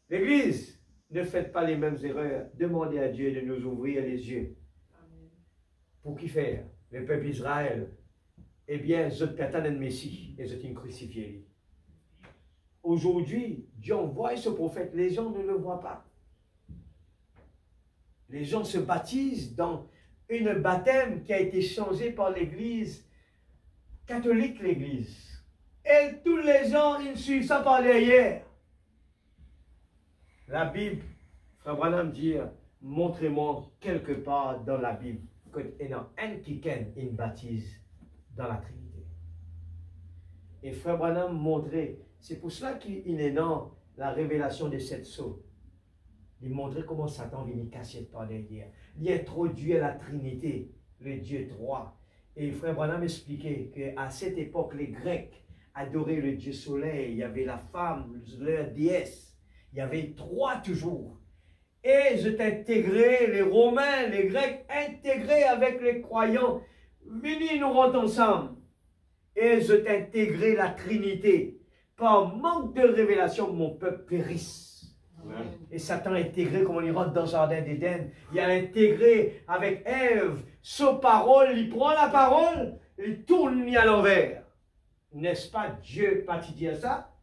L'Église, ne faites pas les mêmes erreurs. Demandez à Dieu de nous ouvrir les yeux. Pour qui faire? Le peuple Israël. Eh bien, je t'attends un Messie et je t'ai crucifié. Aujourd'hui, Dieu envoie ce prophète. Les gens ne le voient pas. Les gens se baptisent dans une baptême qui a été changée par l'Église catholique, l'Église. Et tous les gens, ils suivent ça par derrière. La Bible, Frère Branham dit, montrez-moi quelque part dans la Bible qu'il y a un qui baptise dans la Trinité. Et Frère Branham montrait, c'est pour cela qu'il est dans la révélation de cette sceaux. Il montrait comment Satan vient cacher par derrière. Il introduit la Trinité, le Dieu trois. Et Frère Branham expliquait qu'à cette époque, les Grecs adoraient le Dieu soleil. Il y avait la femme, leur déesse. Il y avait trois toujours. Et je t'intégrais, les Romains, les Grecs, intégrés avec les croyants. Venez, nous rentrons ensemble. Et je t'intégrais la Trinité. Par manque de révélation, mon peuple périsse. Amen. Et Satan a intégré, comme on y rentre dans le jardin d'Éden, il a intégré avec Ève, sa parole, il prend la parole, il tourne à l'envers. N'est-ce pas Dieu pas dire ça?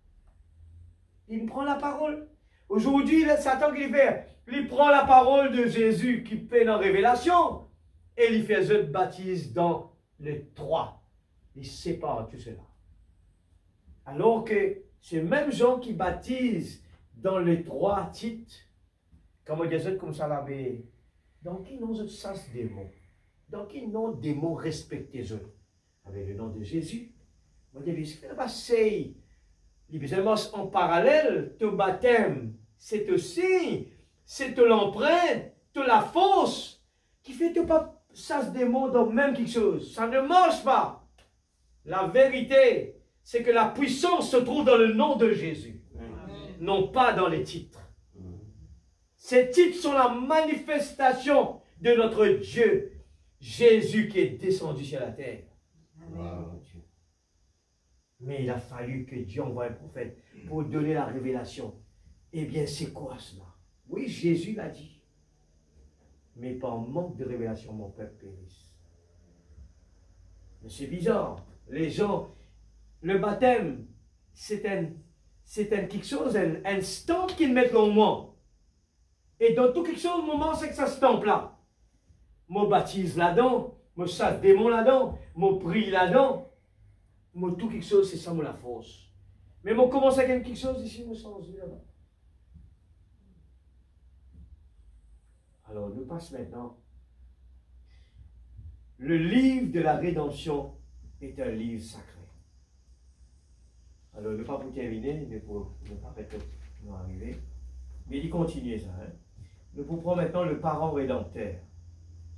Il prend la parole. Aujourd'hui, Satan qui fait, il prend la parole de Jésus qui fait en révélation et il fait un baptise dans les trois. Il sépare tout cela. Alors que ces mêmes gens qui baptisent dans les trois titres, comme on dit comme ça l'avait, dans qui nom je chasse des mots? Dans qui nom des mots respectés eux? Avec le nom de Jésus. On dit, c'est pas c'est. En parallèle, ton baptême, c'est aussi, c'est l'empreinte, de la force, qui fait que pas chasse des mots dans même quelque chose. Ça ne marche pas. La vérité, c'est que la puissance se trouve dans le nom de Jésus, non pas dans les titres. Ces titres sont la manifestation de notre Dieu, Jésus qui est descendu sur la terre. Mais il a fallu que Dieu envoie un prophète pour donner la révélation. Eh bien, c'est quoi cela? Oui, Jésus l'a dit. Mais par manque de révélation, mon peuple périsse. Mais c'est bizarre. Les gens, le baptême, c'est quelque chose, un stamp qu'ils mettent en moi. Et dans tout quelque chose, au moment, c'est que ça stamp là. Moi baptise là-dedans, moi chasse démon là-dedans, moi prie là-dedans. Moi tout quelque chose, c'est ça, moi la force. Mais moi commence à quelque chose ici, moi sans là-bas. Alors, nous passons maintenant. Le livre de la rédemption est un livre sacré. Alors, ne pas pour terminer, mais pour ne pas peut-être nous arriver. Mais il continue ça. Hein? Nous vous prenons maintenant le parent rédempteur.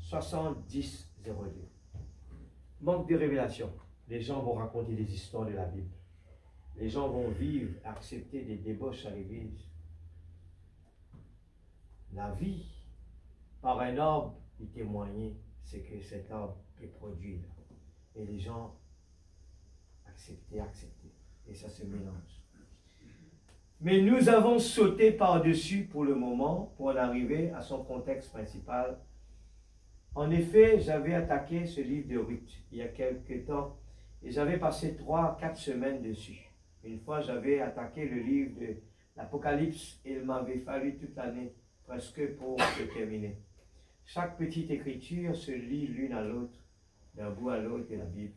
70-02. Manque de révélation. Les gens vont raconter des histoires de la Bible. Les gens vont vivre, accepter des débauches à l'église. La vie, par un arbre, il témoignait, c'est que cet arbre est produit. Et les gens acceptaient. Et ça se mélange. Mais nous avons sauté par-dessus pour le moment, pour en arriver à son contexte principal. En effet, j'avais attaqué ce livre de Ruth il y a quelques temps et j'avais passé 3-4 semaines dessus. Une fois, j'avais attaqué le livre de l'Apocalypse et il m'avait fallu toute l'année presque pour le terminer. Chaque petite écriture se lit l'une à l'autre, d'un bout à l'autre de la Bible,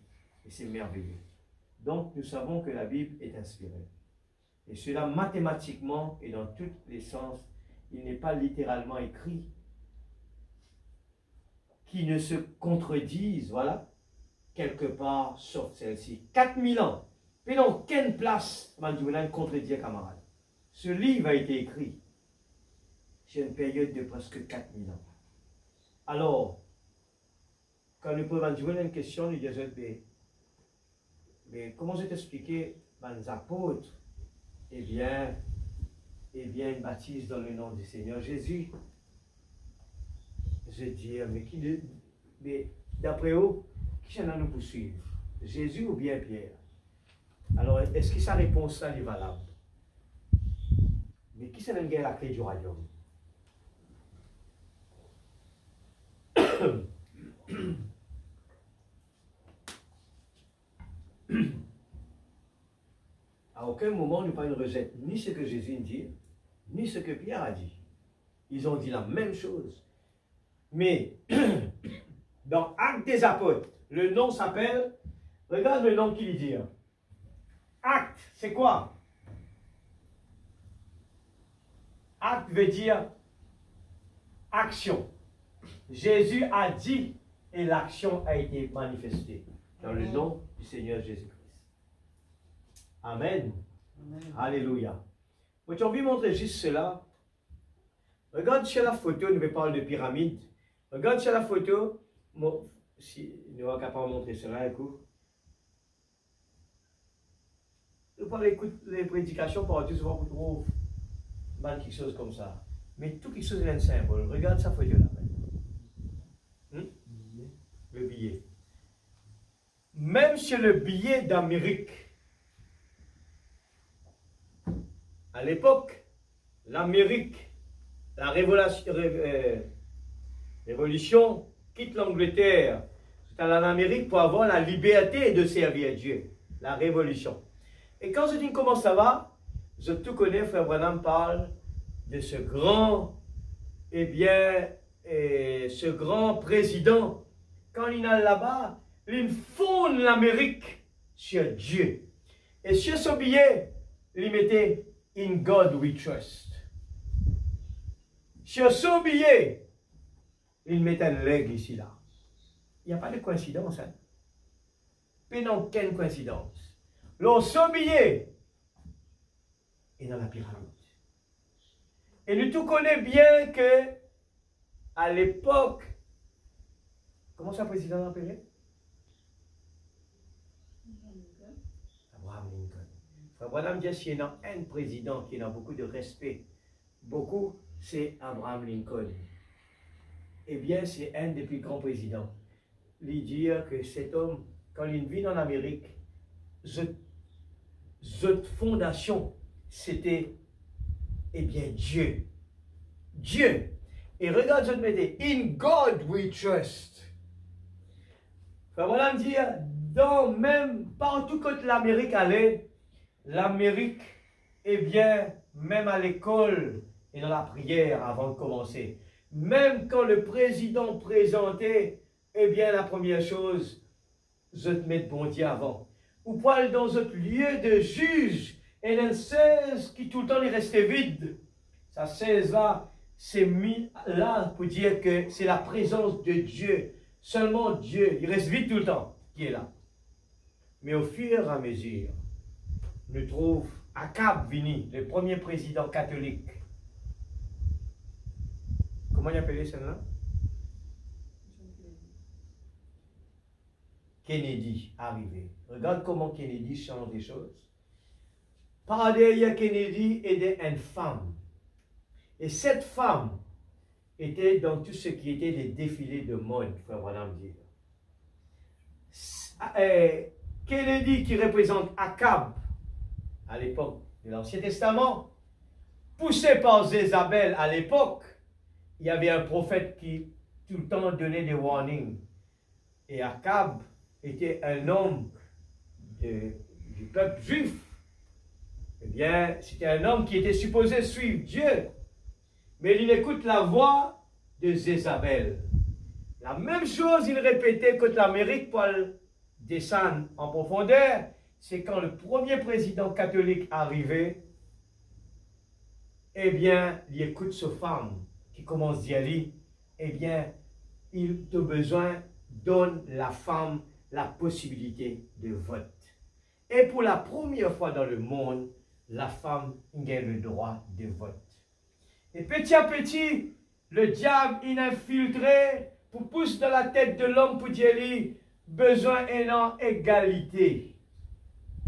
et c'est merveilleux. Donc, nous savons que la Bible est inspirée. Et cela mathématiquement et dans tous les sens, il n'est pas littéralement écrit, qui ne se contredisent, voilà. quelque part sauf celle-ci. 4000 ans. Puis donc, quelle place, Mandjoulan, contredire camarade? Ce livre a été écrit sur une période de presque 4000 ans. Alors, quand nous posons une question, nous disons, mais comment je t'expliquer, les apôtres, eh bien, ils baptisent dans le nom du Seigneur Jésus. Je dis, mais d'après eux, qui s'en a nous poursuivre? Jésus ou bien Pierre? Alors, est-ce que sa réponse là est valable? Mais qui s'en a la clé du royaume? À aucun moment, nous ne rejetons ni ce que Jésus dit, ni ce que Pierre a dit. Ils ont dit la même chose. Mais, dans Actes des Apôtres, le nom s'appelle, regarde le nom qu'il dit. Acte, c'est quoi? Acte veut dire action. Jésus a dit et l'action a été manifestée dans le nom du Seigneur Jésus-Christ. Amen. Amen. Alléluia. Moi, j'ai envie de montrer juste cela. Regarde sur la photo, nous parlons de pyramide. Regarde sur la photo. Si nous sommes capables de montrer cela un coup. Nous parlons les prédications pour tout souvent vous trouve mal quelque chose comme ça. Mais tout quelque chose est un symbole. Regarde sa photo là. Le billet. Même sur le billet d'Amérique, à l'époque, l'Amérique, la révolution quitte l'Angleterre. C'est allé en Amérique pour avoir la liberté de servir Dieu. La révolution. Et quand je dis comment ça va, je tout connais, Frère Branham parle de ce grand, ce grand président. Quand il est là-bas, il fonde l'Amérique sur Dieu. Et sur ce billet, il mettait « In God we trust ». Sur ce billet, il mettait un legs ici, là. Il n'y a pas de coïncidence. Hein? Mais non, quelle coïncidence. Le ce billet est dans la pyramide. Et nous tous connaissons bien que, à l'époque, comment ça, président appelé? Abraham Lincoln. Abraham dit qu'il y a un président qui a beaucoup de respect. Beaucoup, c'est Abraham Lincoln. Eh bien, c'est un des plus grands présidents. Lui dire que cet homme, quand il vit en Amérique, cette fondation, c'était, eh bien, Dieu. Dieu. Et regarde, je te mettais, in God we trust. Voilà me dire, dans même partout que l'Amérique allait, l'Amérique, eh bien, même à l'école et dans la prière avant de commencer, même quand le président présentait, eh bien, la première chose, je te mets bon Dieu avant. Ou pas dans notre lieu de juge, et une 16 qui tout le temps est resté vide. Sa 16 là, c'est mis là pour dire que c'est la présence de Dieu. Seulement Dieu, il reste vide tout le temps, qui est là. Mais au fur et à mesure, nous trouvons Akab Vini, le premier président catholique. Comment il appelait celle-là? Kennedy arrivé. Regarde comment Kennedy change les choses. Par derrière Kennedy était une femme. Et cette femme était dans tout ce qui était les défilés de mode, frère Branham dit. Kennedy qui représente Akab à l'époque de l'Ancien Testament, poussé par Jézabel à l'époque, il y avait un prophète qui tout le temps donnait des warnings. Et Akab était un homme du peuple juif. Eh bien, c'était un homme qui était supposé suivre Dieu. Mais il écoute la voix de Jézabel. La même chose, il répétait quand l'Amérique pour descendre en profondeur, c'est quand le premier président catholique arrivait, eh bien, il écoute ce femme qui commence d'y aller, eh bien, il a besoin, donne la femme la possibilité de vote. Et pour la première fois dans le monde, la femme a le droit de vote. Et petit à petit, le diable il a infiltré pour pousser dans la tête de l'homme pour dire besoin et égalité.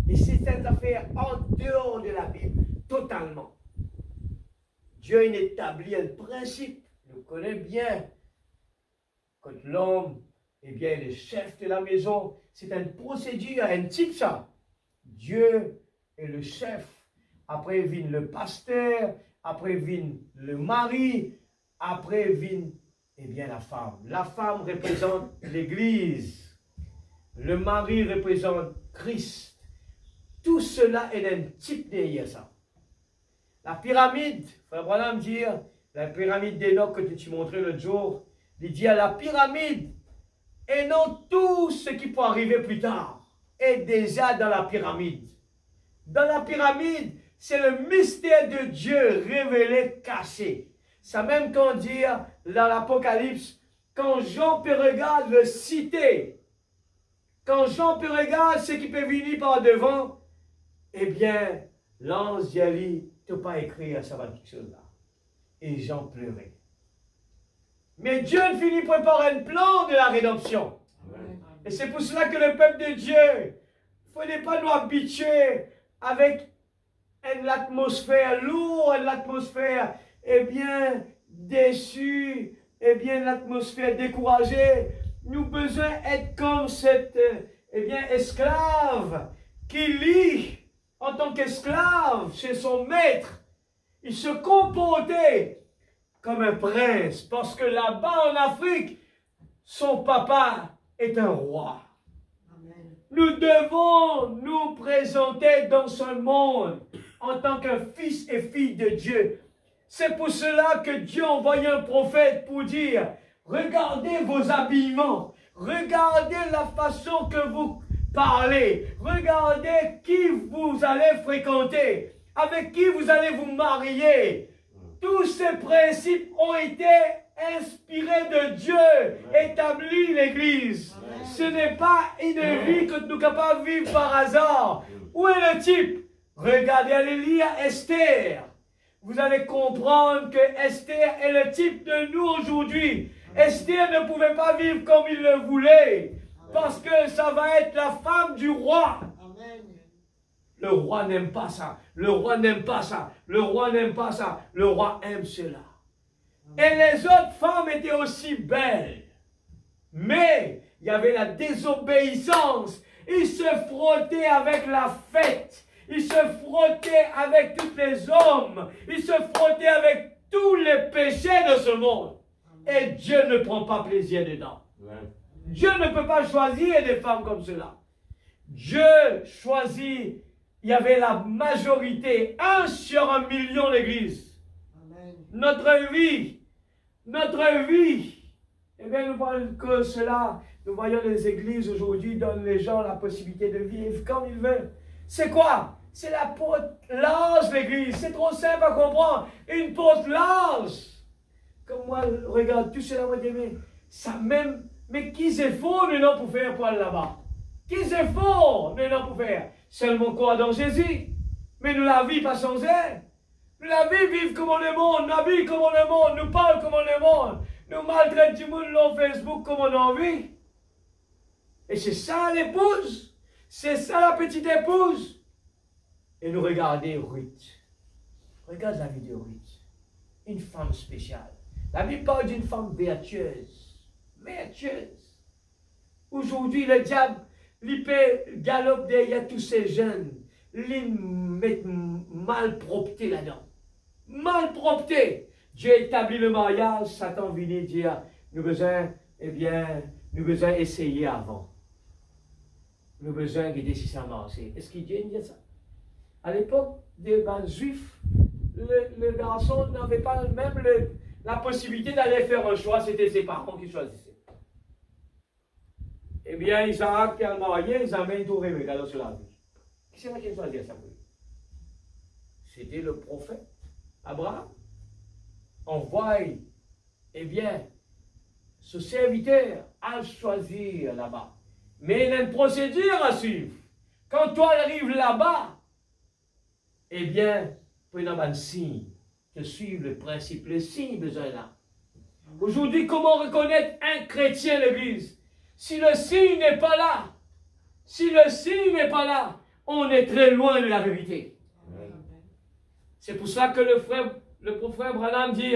Et c'est cette affaire en dehors de la Bible, totalement. Dieu a établi un principe, nous connaît bien. Quand l'homme est bien le chef de la maison, c'est une procédure, un type ça. Dieu est le chef. Après vient le pasteur, après vient le mari, après vient la femme. La femme représente l'Église. Le mari représente Christ. Tout cela est un type derrière ça. La pyramide, Frère Branham dit, la pyramide d'Enoch que tu montrais l'autre jour, il dit à la pyramide, et non tout ce qui peut arriver plus tard, est déjà dans la pyramide. Dans la pyramide, c'est le mystère de Dieu révélé, caché. Ça même qu'on dit dans l'Apocalypse, quand Jean peut regarder le cité, quand Jean peut regarder ce qui peut venir par devant, eh bien, l'ange dit, tu ne peux pas écrire ça va quelque chose là. Et Jean pleurait. Mais Dieu finit par préparer un plan de la rédemption. Amen. Et c'est pour cela que le peuple de Dieu, il ne faut pas nous habituer avec l'atmosphère lourde, l'atmosphère, déçue, l'atmosphère découragée. Nous avons besoin d'être comme cette, esclave qui lit en tant qu'esclave chez son maître. Il se comportait comme un prince, parce que là-bas en Afrique, son papa est un roi. Amen. Nous devons nous présenter dans ce monde en tant qu'un fils et fille de Dieu. C'est pour cela que Dieu a envoyé un prophète pour dire, regardez vos habillements, regardez la façon que vous parlez, regardez qui vous allez fréquenter, avec qui vous allez vous marier. Tous ces principes ont été inspirés de Dieu, établit l'Église. Ce n'est pas une vie que nous sommes capables de vivre par hasard. Où est le type? Regardez, allez lire Esther. Vous allez comprendre que Esther est le type de nous aujourd'hui. Esther ne pouvait pas vivre comme il le voulait, parce que ça va être la femme du roi. Le roi n'aime pas ça. Le roi n'aime pas ça. Le roi n'aime pas ça. Le roi aime cela. Et les autres femmes étaient aussi belles. Mais il y avait la désobéissance. Ils se frottaient avec la fête. Ils se frottaient avec tous les hommes. Ils se frottaient avec tous les péchés de ce monde. Et Dieu ne prend pas plaisir dedans. Dieu ne peut pas choisir des femmes comme cela. Dieu choisit. Il y avait la majorité, 1 sur 1 million d'églises. Notre vie, eh bien, nous voyons que cela, nous voyons les églises aujourd'hui donnent les gens la possibilité de vivre comme ils veulent. C'est quoi? C'est la porte large, l'église. C'est trop simple à comprendre. Une porte large. Comme moi, regarde, tout cela, moi, ça même, mais qui c'est faux, nous non pour faire pour aller là-bas? Qui c'est faux, nous non pour faire? Seulement quoi dans Jésus? Mais nous la vie pas changé. Nous la vie vivre comme le monde, nous habillons comme le monde, nous parlons comme le monde, nous maltraitons du monde sur Facebook comme on a envie. Et c'est ça l'épouse, c'est ça la petite épouse. Et nous regardons Ruth. Regarde la vie de Ruth. Une femme spéciale. La Bible parle d'une femme vertueuse. Vertueuse. Aujourd'hui, le diable, il peut galoper derrière tous ces jeunes. Ils mettent malpropreté là-dedans. Malpropreté. Dieu établit le mariage. Satan vient dire, nous besoin, nous besoin essayer avant. Nous besoin guider si ça marche. Est-ce qu'il Dieu dit ça? À l'époque des Juifs, le garçon n'avait pas même la possibilité d'aller faire un choix. C'était ses parents qui choisissaient. Eh bien, Isaac qui a marié, ils amènent tout rêvé, regardez sur la vie. Qui c'est qui a choisi ça pour lui? C'était le prophète Abraham. Envoie, ce serviteur à choisir là-bas. Mais il y a une procédure à suivre. Quand toi arrives là-bas, eh bien, il y a un signe de suivre le principe, le signe besoin là. Aujourd'hui, comment reconnaître un chrétien l'Église? Si le signe n'est pas là, si le signe n'est pas là, on est très loin de la vérité. C'est pour ça que le prophète Branham dit,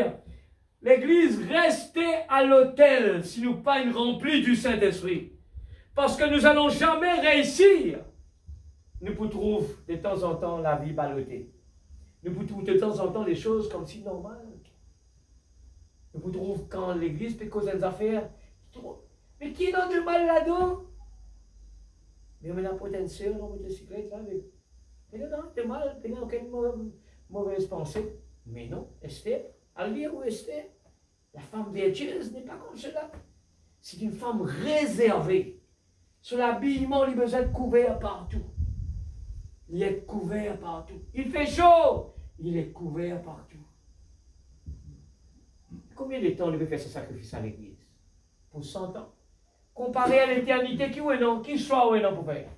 l'Église restez à l'autel si nous pas une remplie du Saint-Esprit. Parce que nous n'allons jamais réussir. Nous pouvons trouver de temps en temps la vie ballottée. Nous pouvons trouver de temps en temps les choses comme si normales. Nous pouvons trouver quand l'Église peut causer des affaires. Mais qui n'a de mal là-dedans? Mais on a peut-être une sœur dans votre cyclette là. Mais non, de mal, il n'y a aucune mauvaise pensée. Mais non, Esther, Alvire ou Esther, la femme vertueuse n'est pas comme cela. C'est une femme réservée. Sur l'habillement, il a besoin de couvert partout. Il est couvert partout. Il fait chaud, il est couvert partout. Combien de temps il veut faire ce sacrifice à l'église? Pour 100 ans. Comparé à l'éternité, qui ou non? Qui choisit ou non pour faire?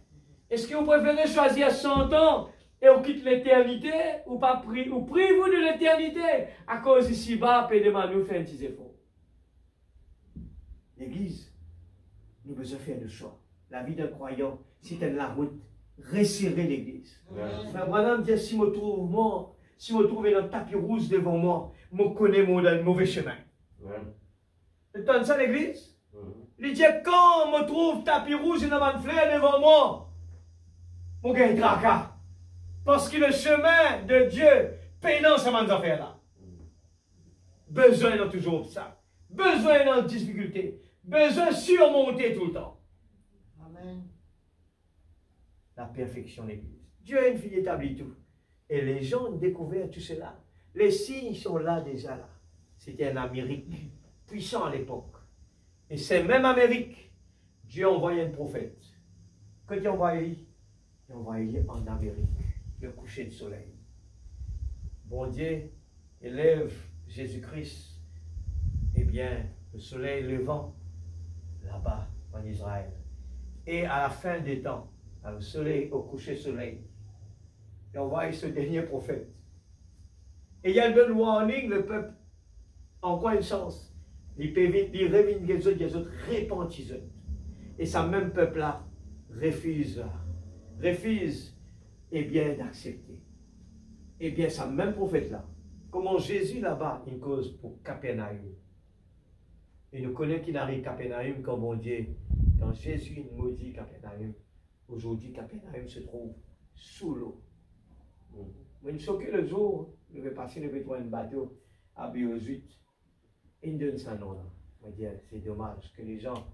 Est-ce que vous préférez choisir 100 ans et on quitte l'éternité ou pas pris? Ou priez-vous de l'éternité à cause ici-bas, et demain nous fait un petit effort? L'église, nous devons faire le choix. La vie d'un croyant, si tu es la route, resserrer l'église. Frère Branham dit, si je trouve un tapis rouge devant moi, je connais mon mauvais chemin. Tu entends ça l'église? Il dit, quand je trouve tapis rouge et un fleur devant moi, je gagne tracas. Parce que le chemin de Dieu, peinant ces affaires-là. Besoin de toujours ça. Besoin de difficulté. Besoin de surmonter tout le temps. Amen. La perfection de l'Église. Dieu a une fille établie tout. Et les gens ont découvert tout cela. Les signes sont là déjà là. C'était en Amérique, puissant à l'époque. Et c'est même Amérique, Dieu a envoyé un prophète. Quand il a envoyé en Amérique, le coucher du soleil. Bon Dieu élève Jésus-Christ, eh bien, le soleil levant là-bas en Israël. Et à la fin des temps, au soleil, au coucher du soleil, il envoie ce dernier prophète. Et il y a le warning, le peuple, encore une chance. Il revient les autres répentissent. Et ce même peuple-là refuse, eh bien, d'accepter. Eh bien, ce même prophète-là, comment Jésus là-bas, une cause pour Capernaum. Et nous connaissons qu'il arrive Capernaum comme bon Dieu. Quand Jésus maudit Capernaum, aujourd'hui Capernaum se trouve sous l'eau. Mais je que le jour, je vais passer, je vais trouver un bateau à Béosuit. Il donne ça nom là. Je veux dire, c'est dommage que les gens,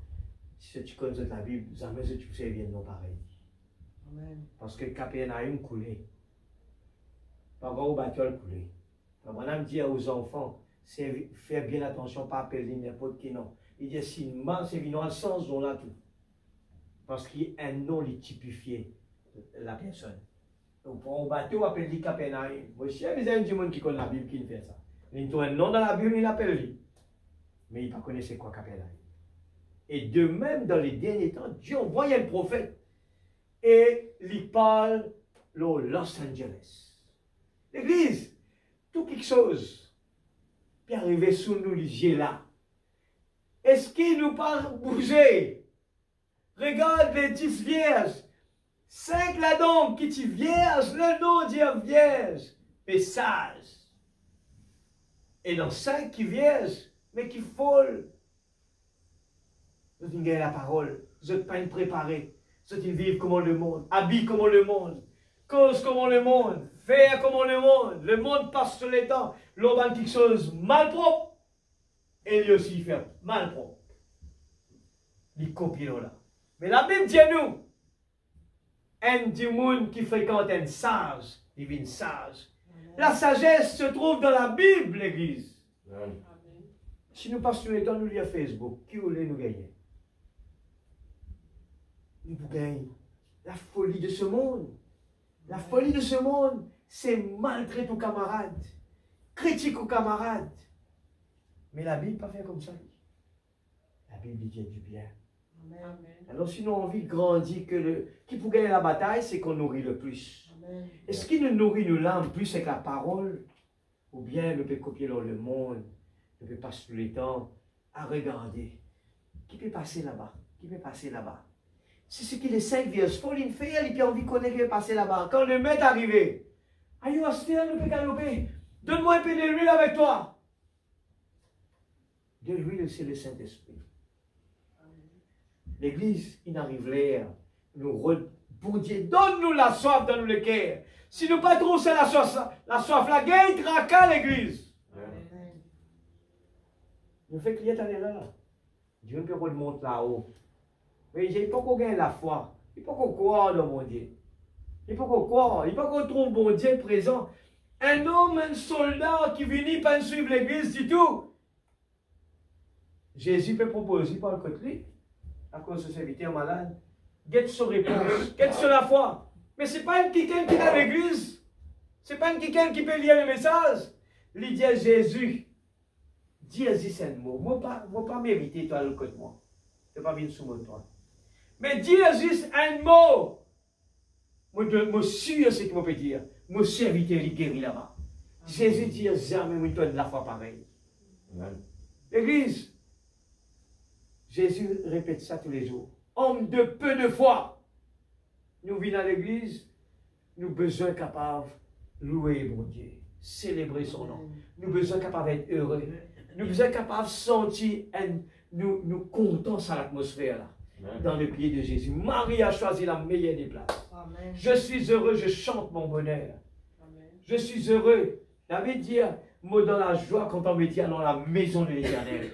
si tu connais la Bible, jamais tu sais bien non pareil. Amen. Parce que Capernaum coulait. Par contre, au bateau coulait. Madame dit aux enfants, faire bien attention, pas appeler n'importe qui non. Il dit, si une main, c'est dans le sens dont là tout. Parce qu'il y a un nom qui typifié la personne. Donc, pour un bateau, on appelle Capernaum. Moi, si il y a du monde qui connaît la Bible qui fait ça. Il a un nom dans la Bible, il l'appelle lui. Mais il ne connaissait quoi Capernaum. Et de même, dans les derniers temps, Dieu envoie un prophète. Et il parle au Los Angeles. L'église, tout quelque chose peut arriver sous nous, les yeux là. Est-ce qu'il nous parle bouger? Regarde les 10 vierges. 5 là-dedans qui dit vierge, le nom dit vierge, mais sage. Et dans 5 qui vierge, mais qui folle. Vous avez gagné la parole, vous n'êtes pas préparé. Vous êtes vivre comme le monde, habille comme le monde, cause comme le monde, faire comme le monde. Le monde passe sur les temps, l'homme a quelque chose mal propre, et lui aussi fait mal propre. Il copie là. Mais la Bible dit à nous, un du monde qui fréquente un sage, divine sage. La sagesse se trouve dans la Bible, l'église. Si nous passons le temps, nous lisons Facebook, qui voulait nous gagner? Nous gagnons la folie de ce monde. La folie de ce monde, c'est maltraiter aux camarades, critique aux camarades. Mais la Bible pas fait comme ça. La Bible dit du bien. Amen. Alors si nous avons envie de grandir, qui pour gagner la bataille, c'est qu'on nourrit le plus. Amen. Est-ce qu'il nous nourrit nos l'âme plus avec la parole? Ou bien nous peut copier dans le monde, nous peut passer tout le temps à regarder. Qui peut passer là-bas? Qui peut passer là-bas? C'est ce qui les 5 verses. Faut une faire, et puis envie de connaître qui peut passer là-bas. Quand le maître est arrivé, aïe, Astir, nous peut galoper. Donne-moi un peu de l'huile avec toi. De l'huile, c'est le Saint-Esprit. L'Église, il arrive l'air. Bon Dieu, donne-nous la soif dans le cœur. Si nous pas trop c'est la soif, la gueule traque l'Église. Amen. Nous fait qu'il est allé là. Dieu peut remonter là-haut. Mais il ne faut pas qu'on gagne la foi. Il ne faut pas qu'on croit dans mon Dieu. Il ne faut qu'on croit. Il ne faut qu'on trouve mon Dieu présent. Un homme, un soldat qui vient pas suivre l'Église du tout. Jésus peut proposer par le côté à cause de ses serviteurs malades. Quelle son réponse? Quelle sur la foi? Mais ce n'est pas un quelqu'un qui est dans l'église. Ce n'est pas un quelqu'un qui peut lire le message. Il dit à Jésus, dis-y un mot. Moi, pas mériter toi le côté de moi. Je ne vais pas venir sous mon toi. Mais dis-y un mot. Moi, sûr ce que je peux dire. Mon serviteur, il guérit là-bas. Jésus dit jamais, moi, toi de la foi pareille. L'église, Jésus répète ça tous les jours. Homme de peu de foi. Nous venons à l'église, nous besoin capables de louer mon Dieu, célébrer son nom. Nous besoin capables d'être heureux. Nous besoin capables de sentir, nous comptons sur l'atmosphère là, dans le pied de Jésus. Marie a choisi la meilleure des places. Amen. Je suis heureux, je chante mon bonheur. Amen. Je suis heureux. David dit, moi dans la joie quand on me dit dans la maison de l'Éternel.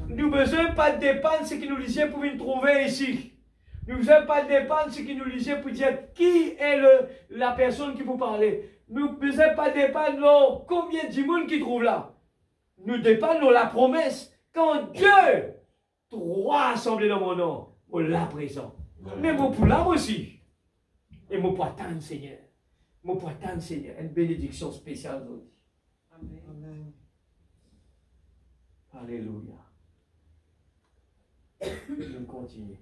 Nous n'avons besoin pas de dépendre ce qui nous lisait pour nous trouver ici. Nous n'avons besoin pas de dépendre ce qui nous lisait pour dire qui est la personne qui vous parlait. Nous n'avons besoin pas de dépendre combien de monde qui trouve là. Nous dépendons de la promesse. Quand Dieu, 3 assemblés dans mon nom, on l'a présent. Mais moi pour là aussi. Et moi pour attendre Seigneur. Moi pour attendre Seigneur. Une bénédiction spéciale aujourd'hui. Amen. Alléluia. Je continue.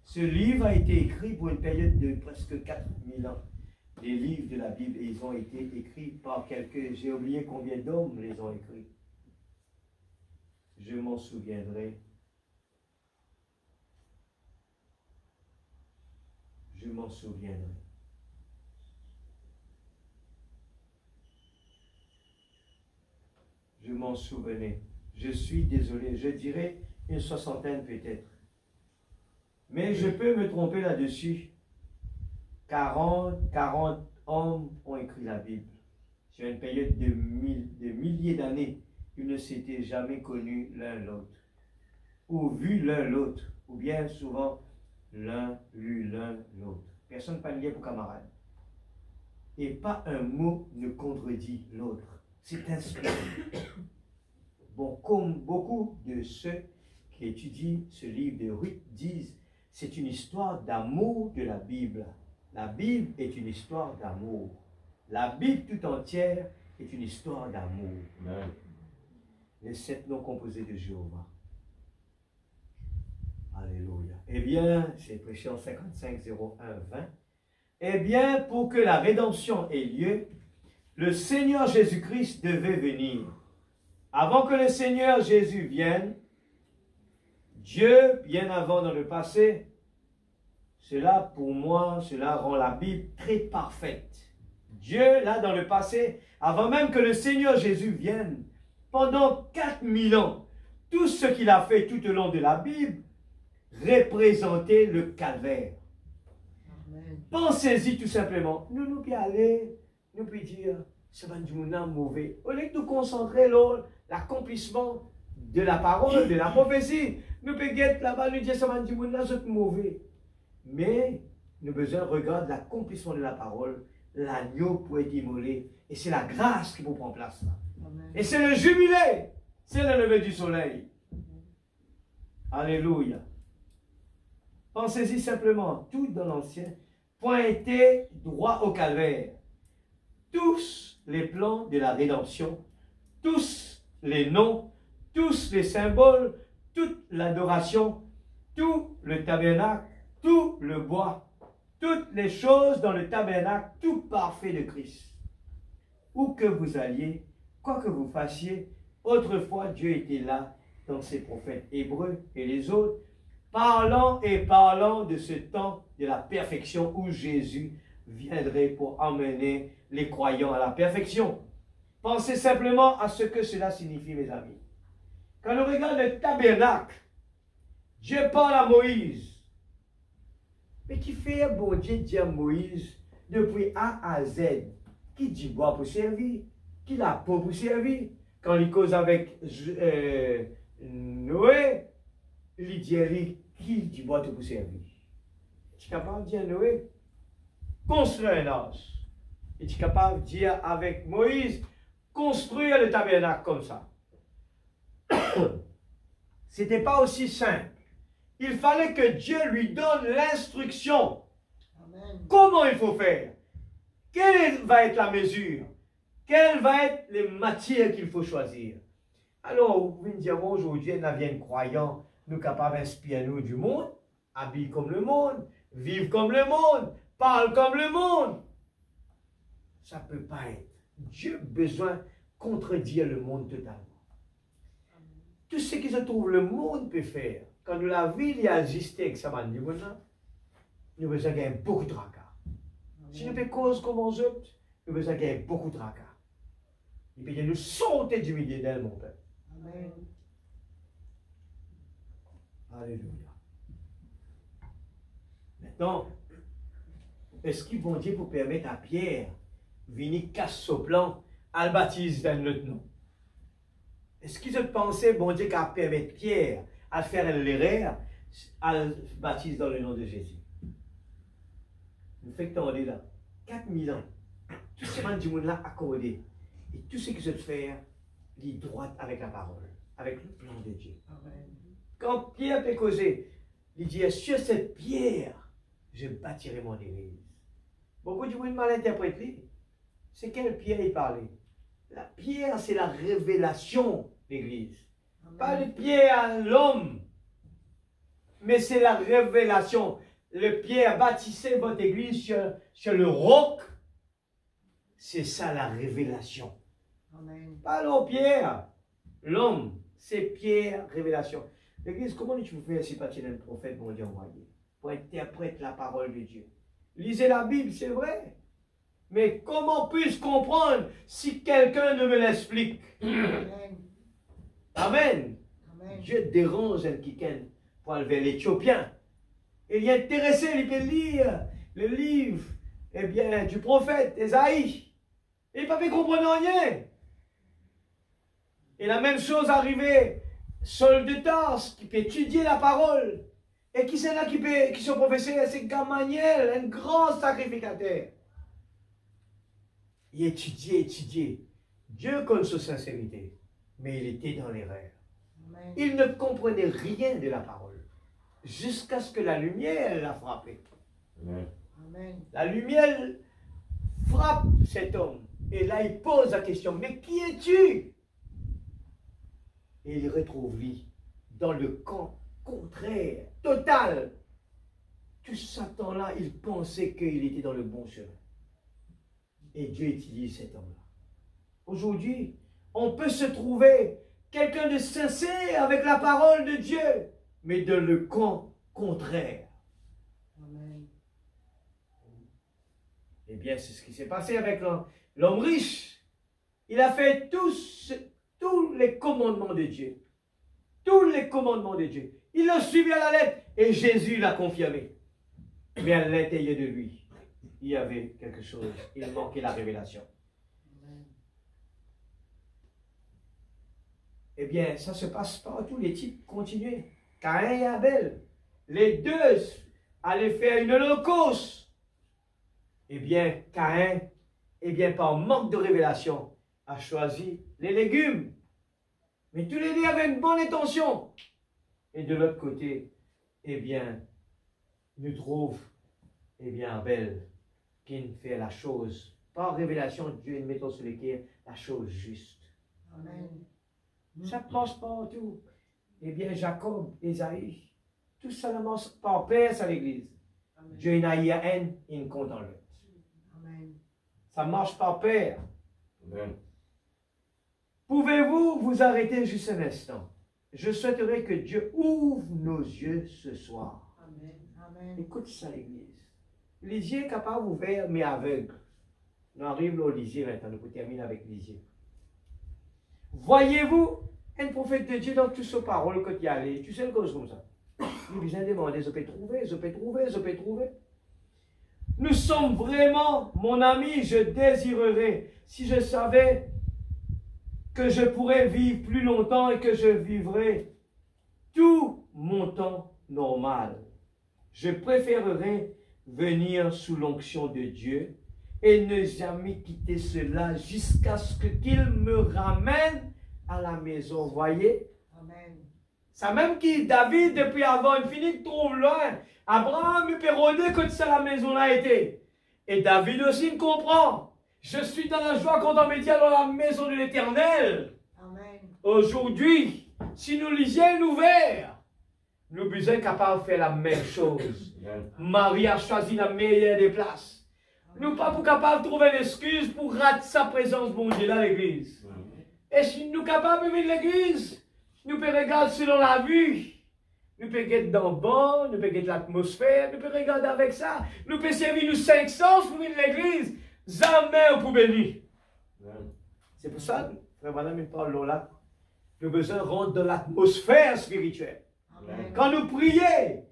Ce livre a été écrit pour une période de presque 4000 ans. Les livres de la Bible, ils ont été écrits par quelques, j'ai oublié combien d'hommes les ont écrits. Je m'en souviendrai. Je m'en souviendrai. Je m'en souvenais. Je suis désolé, je dirais une 60aine peut-être. Mais je peux me tromper là-dessus. 40 hommes ont écrit la Bible. Sur une période de milliers d'années, ils ne s'étaient jamais connus l'un l'autre. Ou vu l'un l'autre. Ou bien souvent, l'un lu l'un l'autre. Personne ne parlait pour camarade. Et pas un mot ne contredit l'autre. C'est inspiré. Bon, comme beaucoup de ceux qui étudient ce livre de Ruth disent, c'est une histoire d'amour de la Bible. La Bible est une histoire d'amour. La Bible tout entière est une histoire d'amour. Les 7 noms composés de Jéhovah. Alléluia. Eh bien, c'est prêché en 55, 01, 20. Eh bien, pour que la rédemption ait lieu, le Seigneur Jésus-Christ devait venir. Avant que le Seigneur Jésus vienne, Dieu, bien avant dans le passé, cela pour moi, cela rend la Bible très parfaite. Dieu, là dans le passé, avant même que le Seigneur Jésus vienne, pendant 4000 ans, tout ce qu'il a fait tout au long de la Bible représentait le calvaire. Pensez-y tout simplement. Nous pouvons aller, nous pouvons dire, ça va du monde mauvais. Au lieu de nous concentrer sur l'accomplissement de la parole, de la prophétie, nous pouvons être là-bas, nous dire, ça va du monde mauvais. Mais nous avons besoin de regarder l'accomplissement de la parole, l'agneau pour être immolé. Et c'est la grâce qui vous prend place là. Amen. Et c'est le jubilé, c'est le lever du soleil. Alléluia. Pensez-y simplement, tout dans l'Ancien pointait droit au calvaire. Tous les plans de la rédemption, tous les noms, tous les symboles, toute l'adoration tout le tabernacle, tout le bois, toutes les choses dans le tabernacle, tout parfait de Christ. Où que vous alliez, quoi que vous fassiez, autrefois Dieu était là dans ses prophètes hébreux et les autres, parlant de ce temps de la perfection où Jésus viendrait pour emmener les croyants à la perfection. Pensez simplement à ce que cela signifie, mes amis. Quand on regarde le tabernacle, Dieu parle à Moïse. Mais qui fait bon Dieu dire à Moïse depuis A à Z, qui dit bois pour servir, qui la peau pour servir. Quand il cause avec Noé, il dit qui dit bois pour servir. Tu es capable de dire à Noé, construire un os. Et tu es capable de dire avec Moïse, construire le tabernacle comme ça. C'était pas aussi simple. Il fallait que Dieu lui donne l'instruction. Comment il faut faire? Quelle va être la mesure? Quelles vont être les matières qu'il faut choisir? Alors, vous pouvez me dire, bon, aujourd'hui, nous avons croyants, nous capables d'inspirer nous du monde, habillent comme le monde, vivent comme le monde, parlent comme le monde. Ça ne peut pas être. Dieu a besoin de contredire le monde totalement. Tout ce qui se trouve, le monde peut faire. Quand nous la vie y a existé avec ça, nous avons besoin de gagner beaucoup de tracas. Si nous faisons cause comme aux autres, nous avons besoin de gagner beaucoup de tracas. Il peut nous sauter du milieu d'elle, mon père. Amen. Alléluia. Maintenant, est-ce qu'ils vont dire pour permettre à Pierre de venir casser ce plan, à le baptiser dans notre nom? Est-ce qu'ils ont pensé, bon Dieu, qu'à permettre Pierre à faire l'erreur, à le baptiser dans le nom de Jésus? Nous faisons là, 4000 ans, tout ce que du monde là accordé, et tout ce qu'ils ont fait, il est droit avec la parole, avec le plan de Dieu. Amen. Quand Pierre peut causer, il dit, sur cette pierre, je bâtirai mon église. Beaucoup de monde mal interprété. C'est quelle pierre il parlait? La pierre, c'est la révélation de l'église. Pas le pierre à l'homme, mais c'est la révélation. Le pierre, bâtissez votre église sur le roc. C'est ça la révélation. Amen. Pas l'homme pierre. L'homme, c'est pierre, révélation. L'église, comment tu peux faire si pas tu es un prophète, bon Dieu envoyé, pour interpréter la parole de Dieu? Lisez la Bible, c'est vrai. Mais comment puis-je comprendre si quelqu'un ne me l'explique? Amen. Amen. Amen. Dieu dérange un quelqu'un pour aller vers l'Éthiopien. Il est intéressé, il peut lire le livre eh bien, du prophète Esaïe. Il n'a pas pu comprendre rien. Et la même chose arrivée, Saul de Tarse, qui peut étudier la parole. Et qui c'est là qui sont professeurs? C'est Gamaliel, un grand sacrificateur. Il étudiait. Dieu connaît sa sincérité, mais il était dans l'erreur. Amen. Il ne comprenait rien de la parole, jusqu'à ce que la lumière l'a frappé. Amen. Amen. La lumière frappe cet homme. Et là, il pose la question, mais qui es-tu? Et il retrouve lui dans le camp contraire, total. Tout Satan-là, il pensait qu'il était dans le bon chemin. Et Dieu utilise cet homme-là. Aujourd'hui, on peut se trouver quelqu'un de sincère avec la parole de Dieu, mais dans le camp contraire. Amen. Eh bien, c'est ce qui s'est passé avec l'homme riche. Il a fait tous les commandements de Dieu. Tous les commandements de Dieu. Il l'a suivi à la lettre et Jésus l'a confirmé. Mais à l'intérieur de lui, il y avait quelque chose. Il manquait la révélation. Amen. Eh bien, ça se passe partout. Les types continuaient. Caïn et Abel. Les deux allaient faire une holocauste. Eh bien, Caïn, par manque de révélation, a choisi les légumes. Mais tous les deux avaient une bonne intention. Et de l'autre côté, eh bien, nous trouve, Abel, qui fait la chose, par révélation de Dieu, mettant sur les cœurs la chose juste. Amen. Ça passe partout. Eh bien, Jacob, Ésaïe, Tout ça ne marche pas en paix à l'église. Amen. Dieu n'a eu haine, il compte en l'autre. Amen. Ça ne marche pas en paix. Amen. Pouvez-vous vous arrêter juste un instant? Je souhaiterais que Dieu ouvre nos yeux ce soir. Amen. Amen. Écoute ça, l'église. Les yeux est capable ouvert, mais aveugle. On arrive au lisier maintenant, on termine avec lisier. Voyez-vous un prophète de Dieu dans toutes ses paroles que tu y allais, tu sais le cause comme ça. Il vient demander, je peux trouver, je peux trouver, je peux trouver. Nous sommes vraiment, mon ami, je désirerais, si je savais que je pourrais vivre plus longtemps et que je vivrais tout mon temps normal. Je préférerais venir sous l'onction de Dieu et ne jamais quitter cela jusqu'à ce qu'il me ramène à la maison. Voyez? Amen. Ça même qui, David, depuis avant, il finit de trouver loin. Abraham et Pérodé, quand ça la maison là était. Et David aussi me comprend. Je suis dans la joie quand on me dit dans la maison de l'Éternel. Amen. Aujourd'hui, si nous lisions l'ouvert, nous sommes capables de faire la même chose. Amen. Marie a choisi la meilleure des places. Nous ne sommes pas capables de trouver une excuse pour rater sa présence, mon Dieu, dans l'église. Et si nous sommes capables de venir à l'église, nous pouvons regarder selon la vue. Nous pouvons regarder dans le banc, nous pouvons regarder l'atmosphère, nous pouvons regarder avec ça. Nous pouvons servir nos 5 sens pour venir à l'église. Jamais pour bénir. C'est pour ça, frère Madame, il parle là. Nous avons besoin de rentrer dans l'atmosphère spirituelle. Amen. Quand nous prions,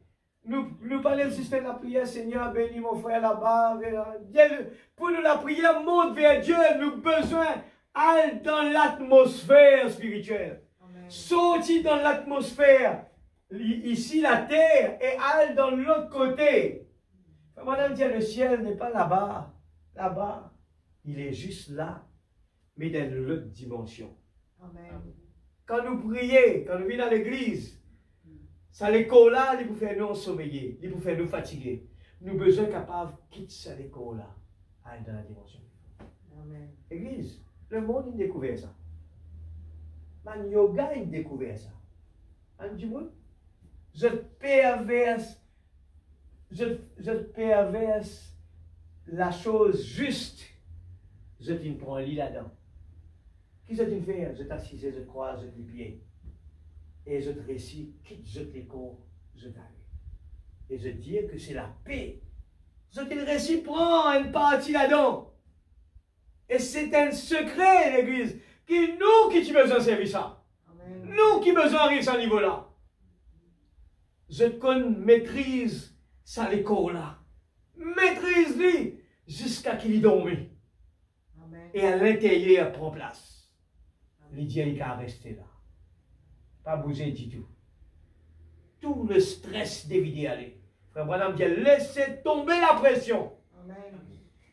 nous parlons du système de la prière, Seigneur, bénis mon frère là-bas. Pour nous la prière monte vers Dieu, nous avons besoin d'aller dans l'atmosphère spirituelle. Amen. Sortir dans l'atmosphère, ici la terre, et aller dans l'autre côté. Madame dit, le ciel n'est pas là-bas. Là-bas, il est juste là, mais dans l'autre dimension. Amen. Quand nous prions, quand nous venons à l'église, ça l'école là, il peut faire nous sommeiller, il peut faire nous fatiguer. Nous avons besoin capables de quitter cette école là, aller dans la dimension. Amen. Église, le monde a découvert ça. Man yoga a découvert ça. On dit moi, je perverse la chose juste. Je te prends un lit là-dedans. Qui je te fais? Je t'assise, je te croise, je te pied. Et je te récite, quitte, je te les cours, je t'arrive. Et je dis que c'est la paix. Je te le récite, prends une partie là-dedans. Et c'est un secret, l'église, qui nous qui tu besoin de servir ça. Amen. Nous qui besoin d'arriver à ce niveau-là. Je te maîtrise ça l'école là. Maîtrise-lui jusqu'à qu'il y dorme. Amen. Et à l'intérieur, prend place. Lydia, il a resté là. Pas bouger du tout. Tout le stress d'éviter aller. Frère Branham dit, laissez tomber la pression. Amen.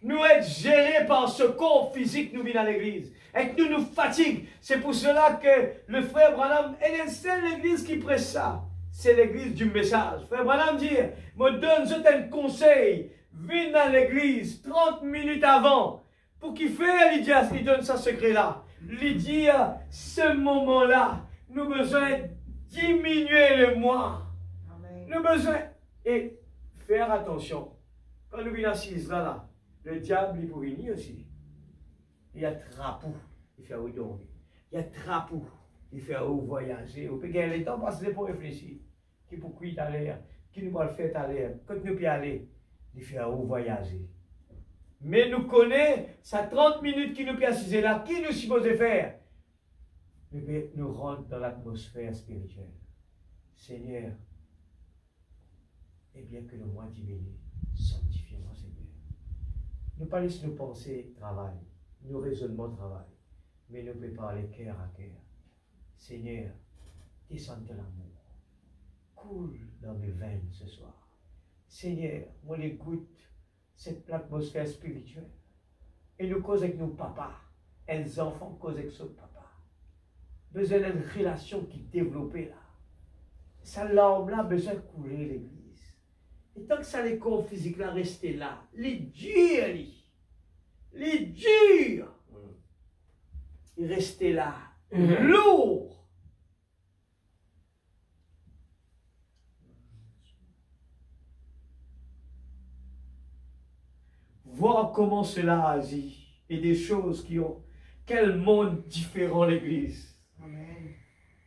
Nous être gérés par ce corps physique nous vient à l'église. Et que nous fatigue. C'est pour cela que le frère Branham est la seule église qui prêche ça. C'est l'église du message. Frère Branham dit, me donne juste un conseil. Viens dans l'église 30 minutes avant. Pour qu'il fasse, Lydia, il donne ce secret-là. Lydia, ce moment-là, nous avons besoin de diminuer le moi. Amen. Nous avons besoin et faire attention. Quand nous venons assises là, le diable il peut venir aussi. Il y a trapou, il fait où dormir. Il y a trapu, il fait où voyager. On peut gagner le temps parce que pour réfléchir. Qui pour quitter à l'air, qui nous va le faire à l'air. Quand nous pouvons aller, il fait où voyager. Mais nous connaissons, ça 30 minutes qui nous peut assiser là, qui nous supposons faire? Nous rentrons dans l'atmosphère spirituelle. Seigneur, et bien que le moi diminue, sanctifie-moi, Seigneur. Nous pas laisser nos pensées travailler, nos raisonnements travaillent, mais nous pouvons parler cœur à cœur. Seigneur, descends de l'amour, coule dans mes veines ce soir. Seigneur, moi les goûte cette atmosphère spirituelle. Et nous causons avec nos papas, et les enfants causent avec ce papa. Besoin d'une relation qui est développée là. Ça larme là, besoin de couler l'église. Et tant que ça les corps physiques là, rester là, les durs, ils restaient là, lourds. comment cela agit et des choses qui ont... Quel monde différent l'Église. Amen.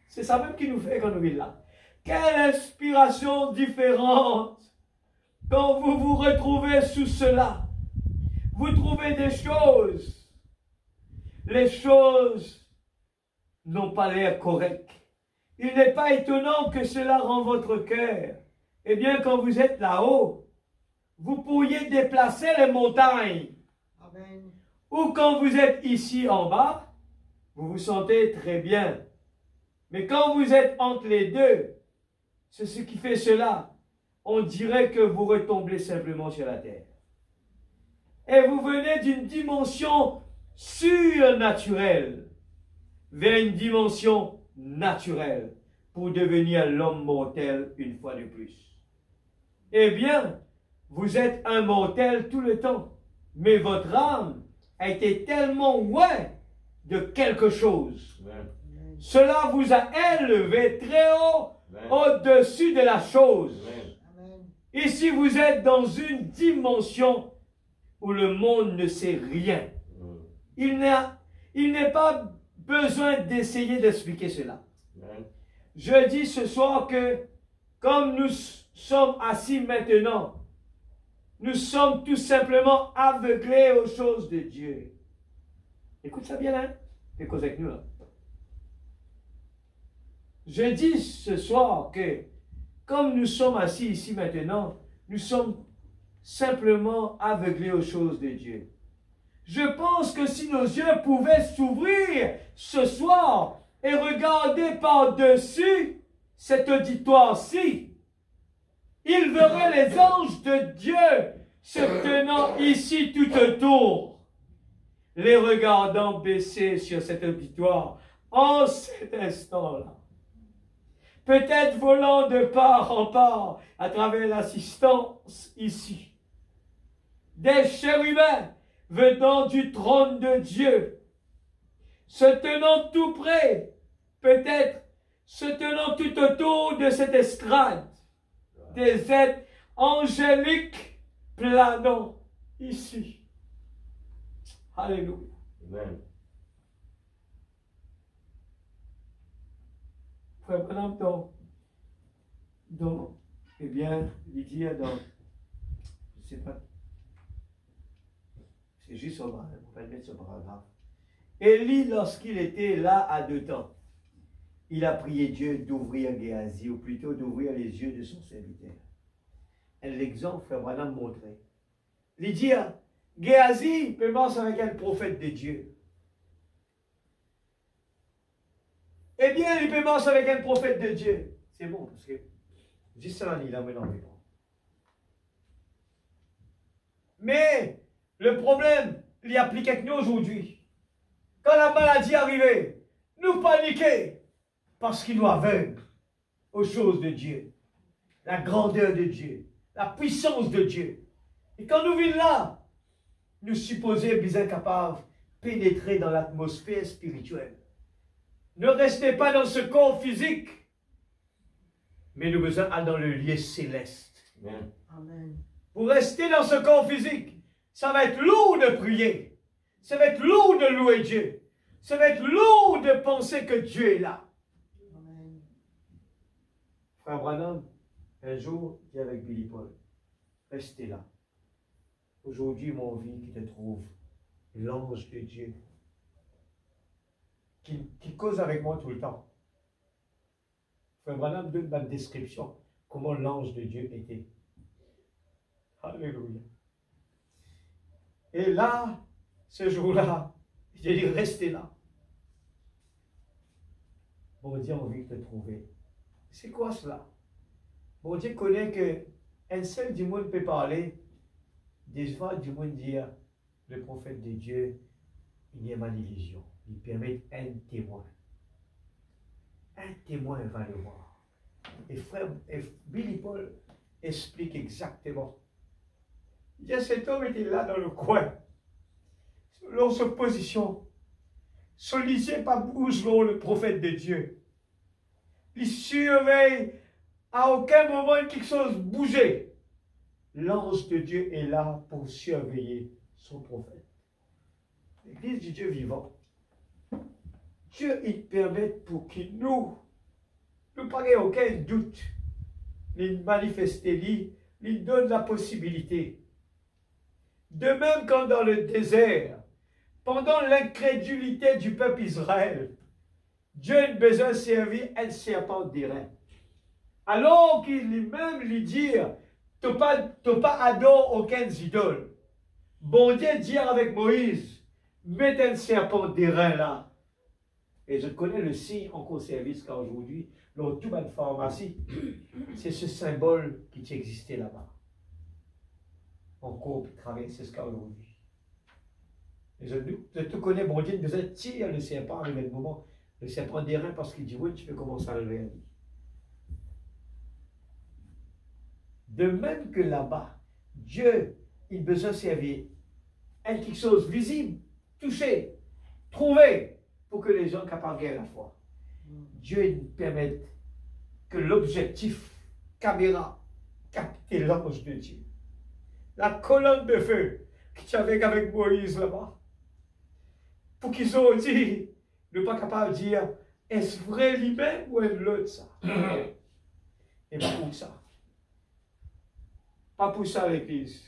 C'est ça même qui nous fait qu'on est là. Quelle inspiration différente quand vous vous retrouvez sous cela. Vous trouvez des choses. Les choses n'ont pas l'air correctes. Il n'est pas étonnant que cela rend votre cœur. Eh bien, quand vous êtes là-haut, vous pourriez déplacer les montagnes. Amen. Ou quand vous êtes ici en bas, vous vous sentez très bien. Mais quand vous êtes entre les deux, c'est ce qui fait cela. On dirait que vous retombez simplement sur la terre. Et vous venez d'une dimension surnaturelle vers une dimension naturelle pour devenir l'homme mortel une fois de plus. Eh bien, vous êtes un mortel tout le temps, mais votre âme a été tellement loin de quelque chose. Amen. Cela vous a élevé très haut, Amen. au-dessus de la chose. Amen. Amen. Ici, vous êtes dans une dimension où le monde ne sait rien. Il n'est pas besoin d'essayer d'expliquer cela. Amen. Je dis ce soir que, comme nous sommes assis maintenant, nous sommes tout simplement aveuglés aux choses de Dieu. Écoute ça bien, hein? Fais cause avec nous, là. Je dis ce soir que, comme nous sommes assis ici maintenant, nous sommes simplement aveuglés aux choses de Dieu. Je pense que si nos yeux pouvaient s'ouvrir ce soir et regarder par-dessus cet auditoire-ci, ils verraient les anges de Dieu se tenant ici tout autour, les regardant baisser sur cet auditoire en cet instant-là. Peut-être volant de part en part à travers l'assistance ici. Des chérubins venant du trône de Dieu, se tenant tout près, peut-être se tenant tout autour de cette estrade, des êtres angéliques planant ici. Alléluia. Amen. Frère Branham, eh bien, Lydia, je ne sais pas, c'est juste au bras, on va mettre ce paragraphe. Élie, lorsqu'il était là à 2 temps, il a prié Dieu d'ouvrir Géasi, ou plutôt d'ouvrir les yeux de son serviteur. L'exemple, frère Branham montrait. Lydia, Géasi commence avec un prophète de Dieu. Eh bien, il commence avec un prophète de Dieu. C'est bon, parce que juste ça, il a maintenant. Mais le problème, il y a plus qu'avec nous aujourd'hui. Quand la maladie arrivait, nous paniquons parce qu'il nous aveugle aux choses de Dieu, la grandeur de Dieu, la puissance de Dieu. Et quand nous vivons là, nous supposons être incapables de pénétrer dans l'atmosphère spirituelle. Ne restez pas dans ce corps physique, mais nous besoin aller dans le lieu céleste. Amen. Amen. Pour rester dans ce corps physique, ça va être lourd de prier. Ça va être lourd de louer Dieu. Ça va être lourd de penser que Dieu est là. Amen. Frère Branham, un jour, dit avec Billy Paul, restez là. Aujourd'hui, mon vie qui te trouve l'ange de Dieu, qui cause avec moi tout le temps. Frère Branham donne ma description, comment l'ange de Dieu était. Alléluia. Et là, ce jour-là, j'ai dit, restez là. Bon Dieu a envie de te trouver. C'est quoi cela? Bon Dieu connaît que un seul du monde peut parler. Des fois, du monde dire, le prophète de Dieu, il y a mal illusion. Il permet un témoin. Un témoin va le voir. Et frère Billy Paul explique exactement. Il dit, cet homme était là dans le coin, dans sa position. Son lycée pas bouge selon le prophète de Dieu. Il surveille, à aucun moment quelque chose bouger. L'ange de Dieu est là pour surveiller son prophète. L'Église du Dieu vivant. Dieu, il permet pour qu'il nous pas aucun doute, il manifeste, il donne la possibilité. De même quand dans le désert, pendant l'incrédulité du peuple Israël, Dieu a besoin de servir un serpent d'airain. Alors qu'il lui-même lui dit, tu pas adore aucun idole. Bon Dieu dit avec Moïse, mets un serpent d'airain là. Et je connais le signe encore service qu'aujourd'hui, dans toute ma pharmacie, c'est ce symbole qui existait là-bas. Encore travailler, c'est ce qu'aujourd'hui. Je te connais, bon Dieu, nous tire le serpent, arrivé le moment, le serpent d'airain, parce qu'il dit, oui, tu peux commencer à lever la vie. De même que là-bas, Dieu, il a besoin de servir quelque chose visible, touché, trouvé, pour que les gens soient capables de gagner la foi. Dieu nous permet que l'objectif, caméra, capte l'ange de Dieu. La colonne de feu qui tu avais avec Moïse là-bas. Pour qu'ils ont dit, ne pas capable de dire, est-ce vrai lui-même ou est-ce l'autre ça? Et pas pour ça. Pas pour ça l'Église.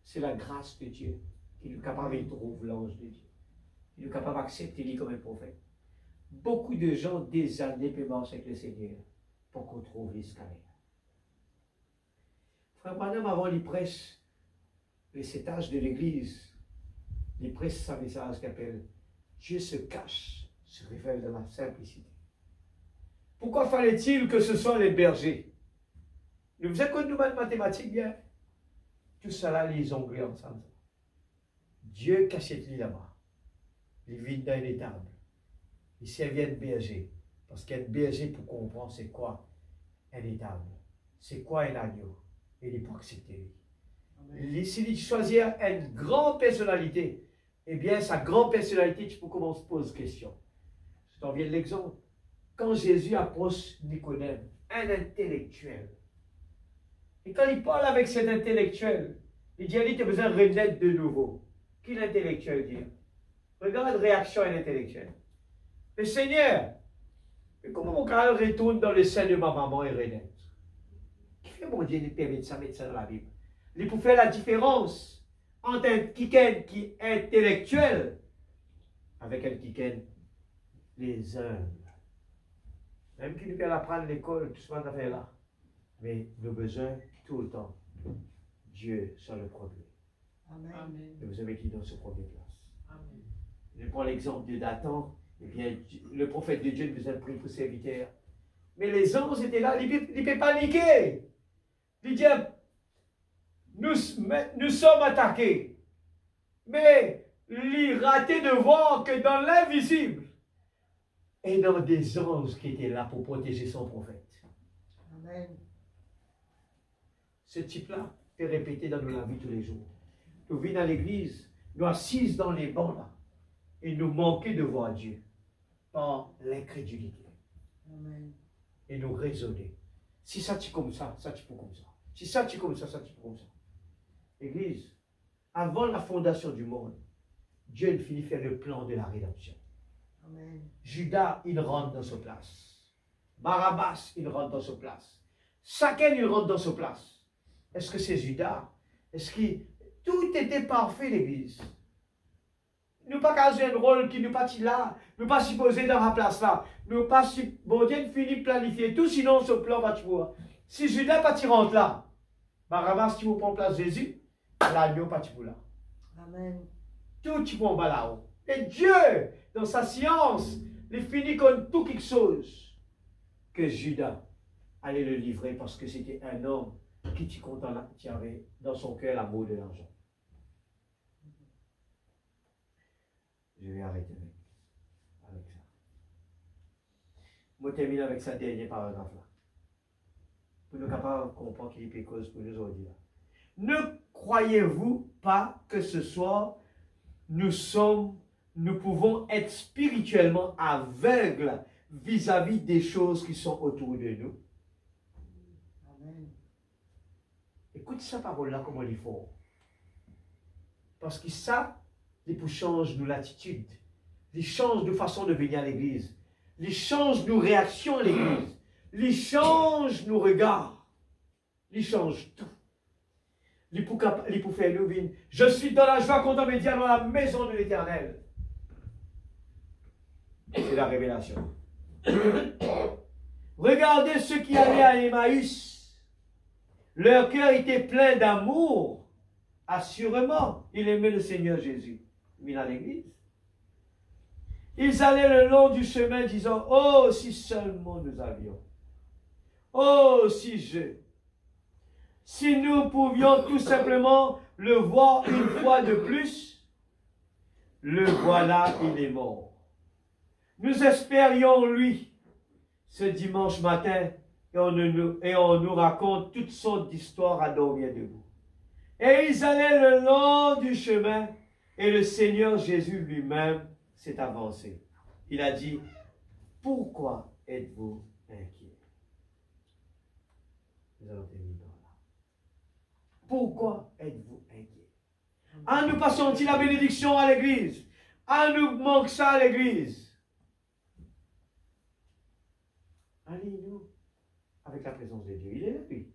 C'est la grâce de Dieu qui nous capable de trouver l'ange de Dieu. Qui nous capable d'accepter lui comme un prophète. Beaucoup de gens des années peuvent marcher avec le Seigneur pour qu'on trouve l'escalier. Frère Madame, avant les prêches, les étages de l'église, les prêches, ça message qu'appelle Dieu se cache, se révèle dans la simplicité. Pourquoi fallait-il que ce soit les bergers? Nous faisons que nous mathématiques bien. Tout cela, les onglets ensemble. Dieu cachait-lui là-bas. Il vit dans une étable. Il servait un berger. Parce qu'un berger, pour comprendre, c'est quoi un étable? C'est quoi un agneau? Et il n'est pas accepté. S'il choisit une grande personnalité, eh bien, sa grande personnalité, tu peux commencer à poser question. Je t'en viens de l'exemple. Quand Jésus approche Nicodème, un intellectuel, et quand il parle avec cet intellectuel, il dit, tu as besoin de renaître de nouveau. Qui l'intellectuel dit? Regarde la réaction à l'intellectuel. Mais Seigneur, mais comment mon cœur retourne dans le sein de ma maman et renaître? Qui fait mon Dieu nous permet de ça, mettre ça dans la Bible? Il pour faire la différence entre un kiken qui est intellectuel avec un kiken les humbles. Même qui nous peut apprendre à l'école, tout ce qu'on a fait là. Mais nous avons besoin tout le temps. Dieu sur le premier. Amen. Nous avons mettre dans ce premier place. Amen. Je prends l'exemple de Dathan. Eh bien, le prophète de Dieu nous a pris pour serviteur. Mais les anges étaient là, ils ne peuvent paniquer. Ils disent, nous sommes attaqués. Mais il ratait de voir que dans l'invisible, et dans des anges qui étaient là pour protéger son prophète. Amen. Ce type-là est répété dans la vie tous les jours. Nous venons à l'église, nous assises dans les bancs là, et nous manquons de voir Dieu par l'incrédulité. Amen. Et nous raisonner. Si ça tu comme ça tu peux comme ça. Si ça tu comme ça tu peux comme ça. Église, avant la fondation du monde, Dieu a fini de faire le plan de la rédemption. Amen. Judas, il rentre dans sa place. Barabbas, il rentre dans sa place. Chacun, il rentre dans sa place. Est-ce que c'est Judas? Est-ce que tout était parfait, l'église? Nous pas qu'à jouer un rôle qui nous pas là, nous pas supposé dans la place là. Nous pas bon Dieu finit de planifier tout, sinon ce plan va te voir. Si Judas pas rentre là, Barabbas, tu prends place Jésus, l'agneau pas te là. Amen. Tout tu prends là-haut. Et Dieu, dans sa science, il finit comme tout quelque chose que Judas allait le livrer parce que c'était un homme qui avait dans son cœur l'amour de l'argent. Je vais arrêter avec ça. Je termine avec sa dernière paragraphe là. Pour nous capables de comprendre qu'il y a cause pour nous aujourd'hui là. Ne croyez-vous pas que ce soir, nous pouvons être spirituellement aveugles vis-à-vis des choses qui sont autour de nous? Amen. Écoute sa parole-là, comment il faut. Parce que ça, il peut changer nos l'attitude. Il change de façon de venir à l'église. Il change nos réactions à l'église. Il change nos regards. Il change tout. Il peut faire nous venir. Je suis dans la joie content de dire dans la maison de l'Éternel. C'est la révélation. Regardez ceux qui allaient à Emmaüs. Leur cœur était plein d'amour. Assurément, ils aimaient le Seigneur Jésus. Mais à l'église. Ils allaient le long du chemin disant, « Oh, si seulement nous avions. Oh, si nous pouvions tout simplement le voir une fois de plus, le voilà, il est mort. Nous espérions lui ce dimanche matin et on nous raconte toutes sortes d'histoires à dormir debout. Et ils allaient le long du chemin et le Seigneur Jésus lui-même s'est avancé. Il a dit, pourquoi êtes-vous inquiets? Nous allons terminer là. Pourquoi êtes-vous inquiets? Ah, nous passons-ils la bénédiction à l'église? Ah, nous manque ça à l'église? Allez-nous avec la présence de Dieu. Il est là, lui.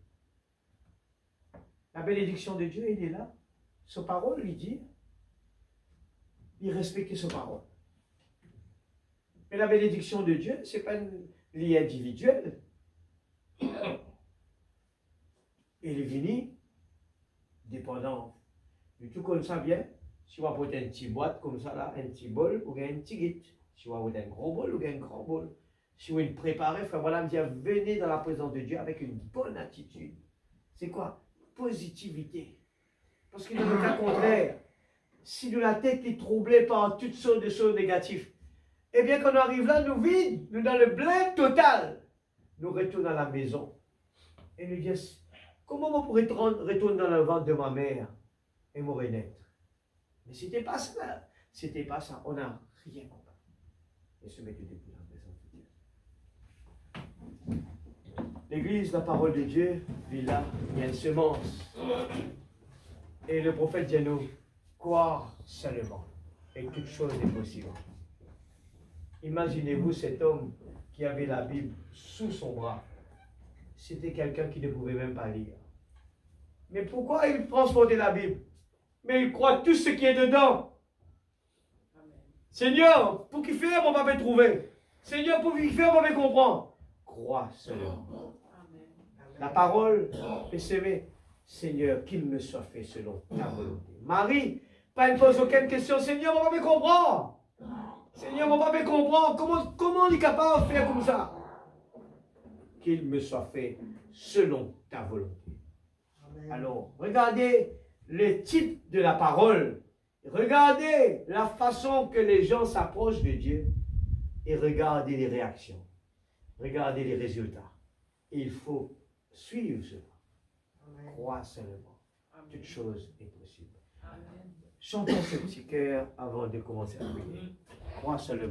La bénédiction de Dieu, il est là. Sa parole lui dit, il respecte sa parole. Mais la bénédiction de Dieu, ce n'est pas lié individuel. Il est venu, dépendant de tout comme ça vient. Si vous apportez un petit boîte comme ça, là, un petit bol ou un petit guide. Si vous apportez un gros bol ou un grand bol. Si vous le préparez, frère, voilà, venez dans la présence de Dieu avec une bonne attitude. C'est quoi? Positivité. Parce que dans le cas contraire, si la tête est troublée par toutes sortes de choses négatives, eh bien, quand on arrive là, nous vides, nous dans le blême total, nous retournons à la maison et nous disons, comment on pourrait retourner dans le ventre de ma mère et me renaître? Mais c'était pas ça, c'était pas ça, on n'a rien compris. Et se mettre debout dans la présence de Dieu. L'église, la parole de Dieu, il y a une semence. Et le prophète dit à nous, croire seulement, et toute chose est possible. Imaginez-vous cet homme qui avait la Bible sous son bras. C'était quelqu'un qui ne pouvait même pas lire. Mais pourquoi il transportait la Bible? Mais il croit tout ce qui est dedans. Amen. Seigneur, pour qu'il fasse, on va me trouver. Seigneur, pour qu'il fasse, on va me comprendre. Crois seulement. Amen. La parole est semée. Seigneur, qu'il me soit fait selon ta volonté. Marie, pas ne pose aucune question. Seigneur, on va me comprendre. Seigneur, on va me comprendre. Comment on est capable de faire comme ça? Qu'il me soit fait selon ta volonté. Amen. Alors, regardez le type de la parole. Regardez la façon que les gens s'approchent de Dieu. Et regardez les réactions. Regardez les résultats. Il faut suivre cela. Crois seulement. Toute chose est possible. Amen. Chantons ce petit cœur avant de commencer à prier. Crois seulement.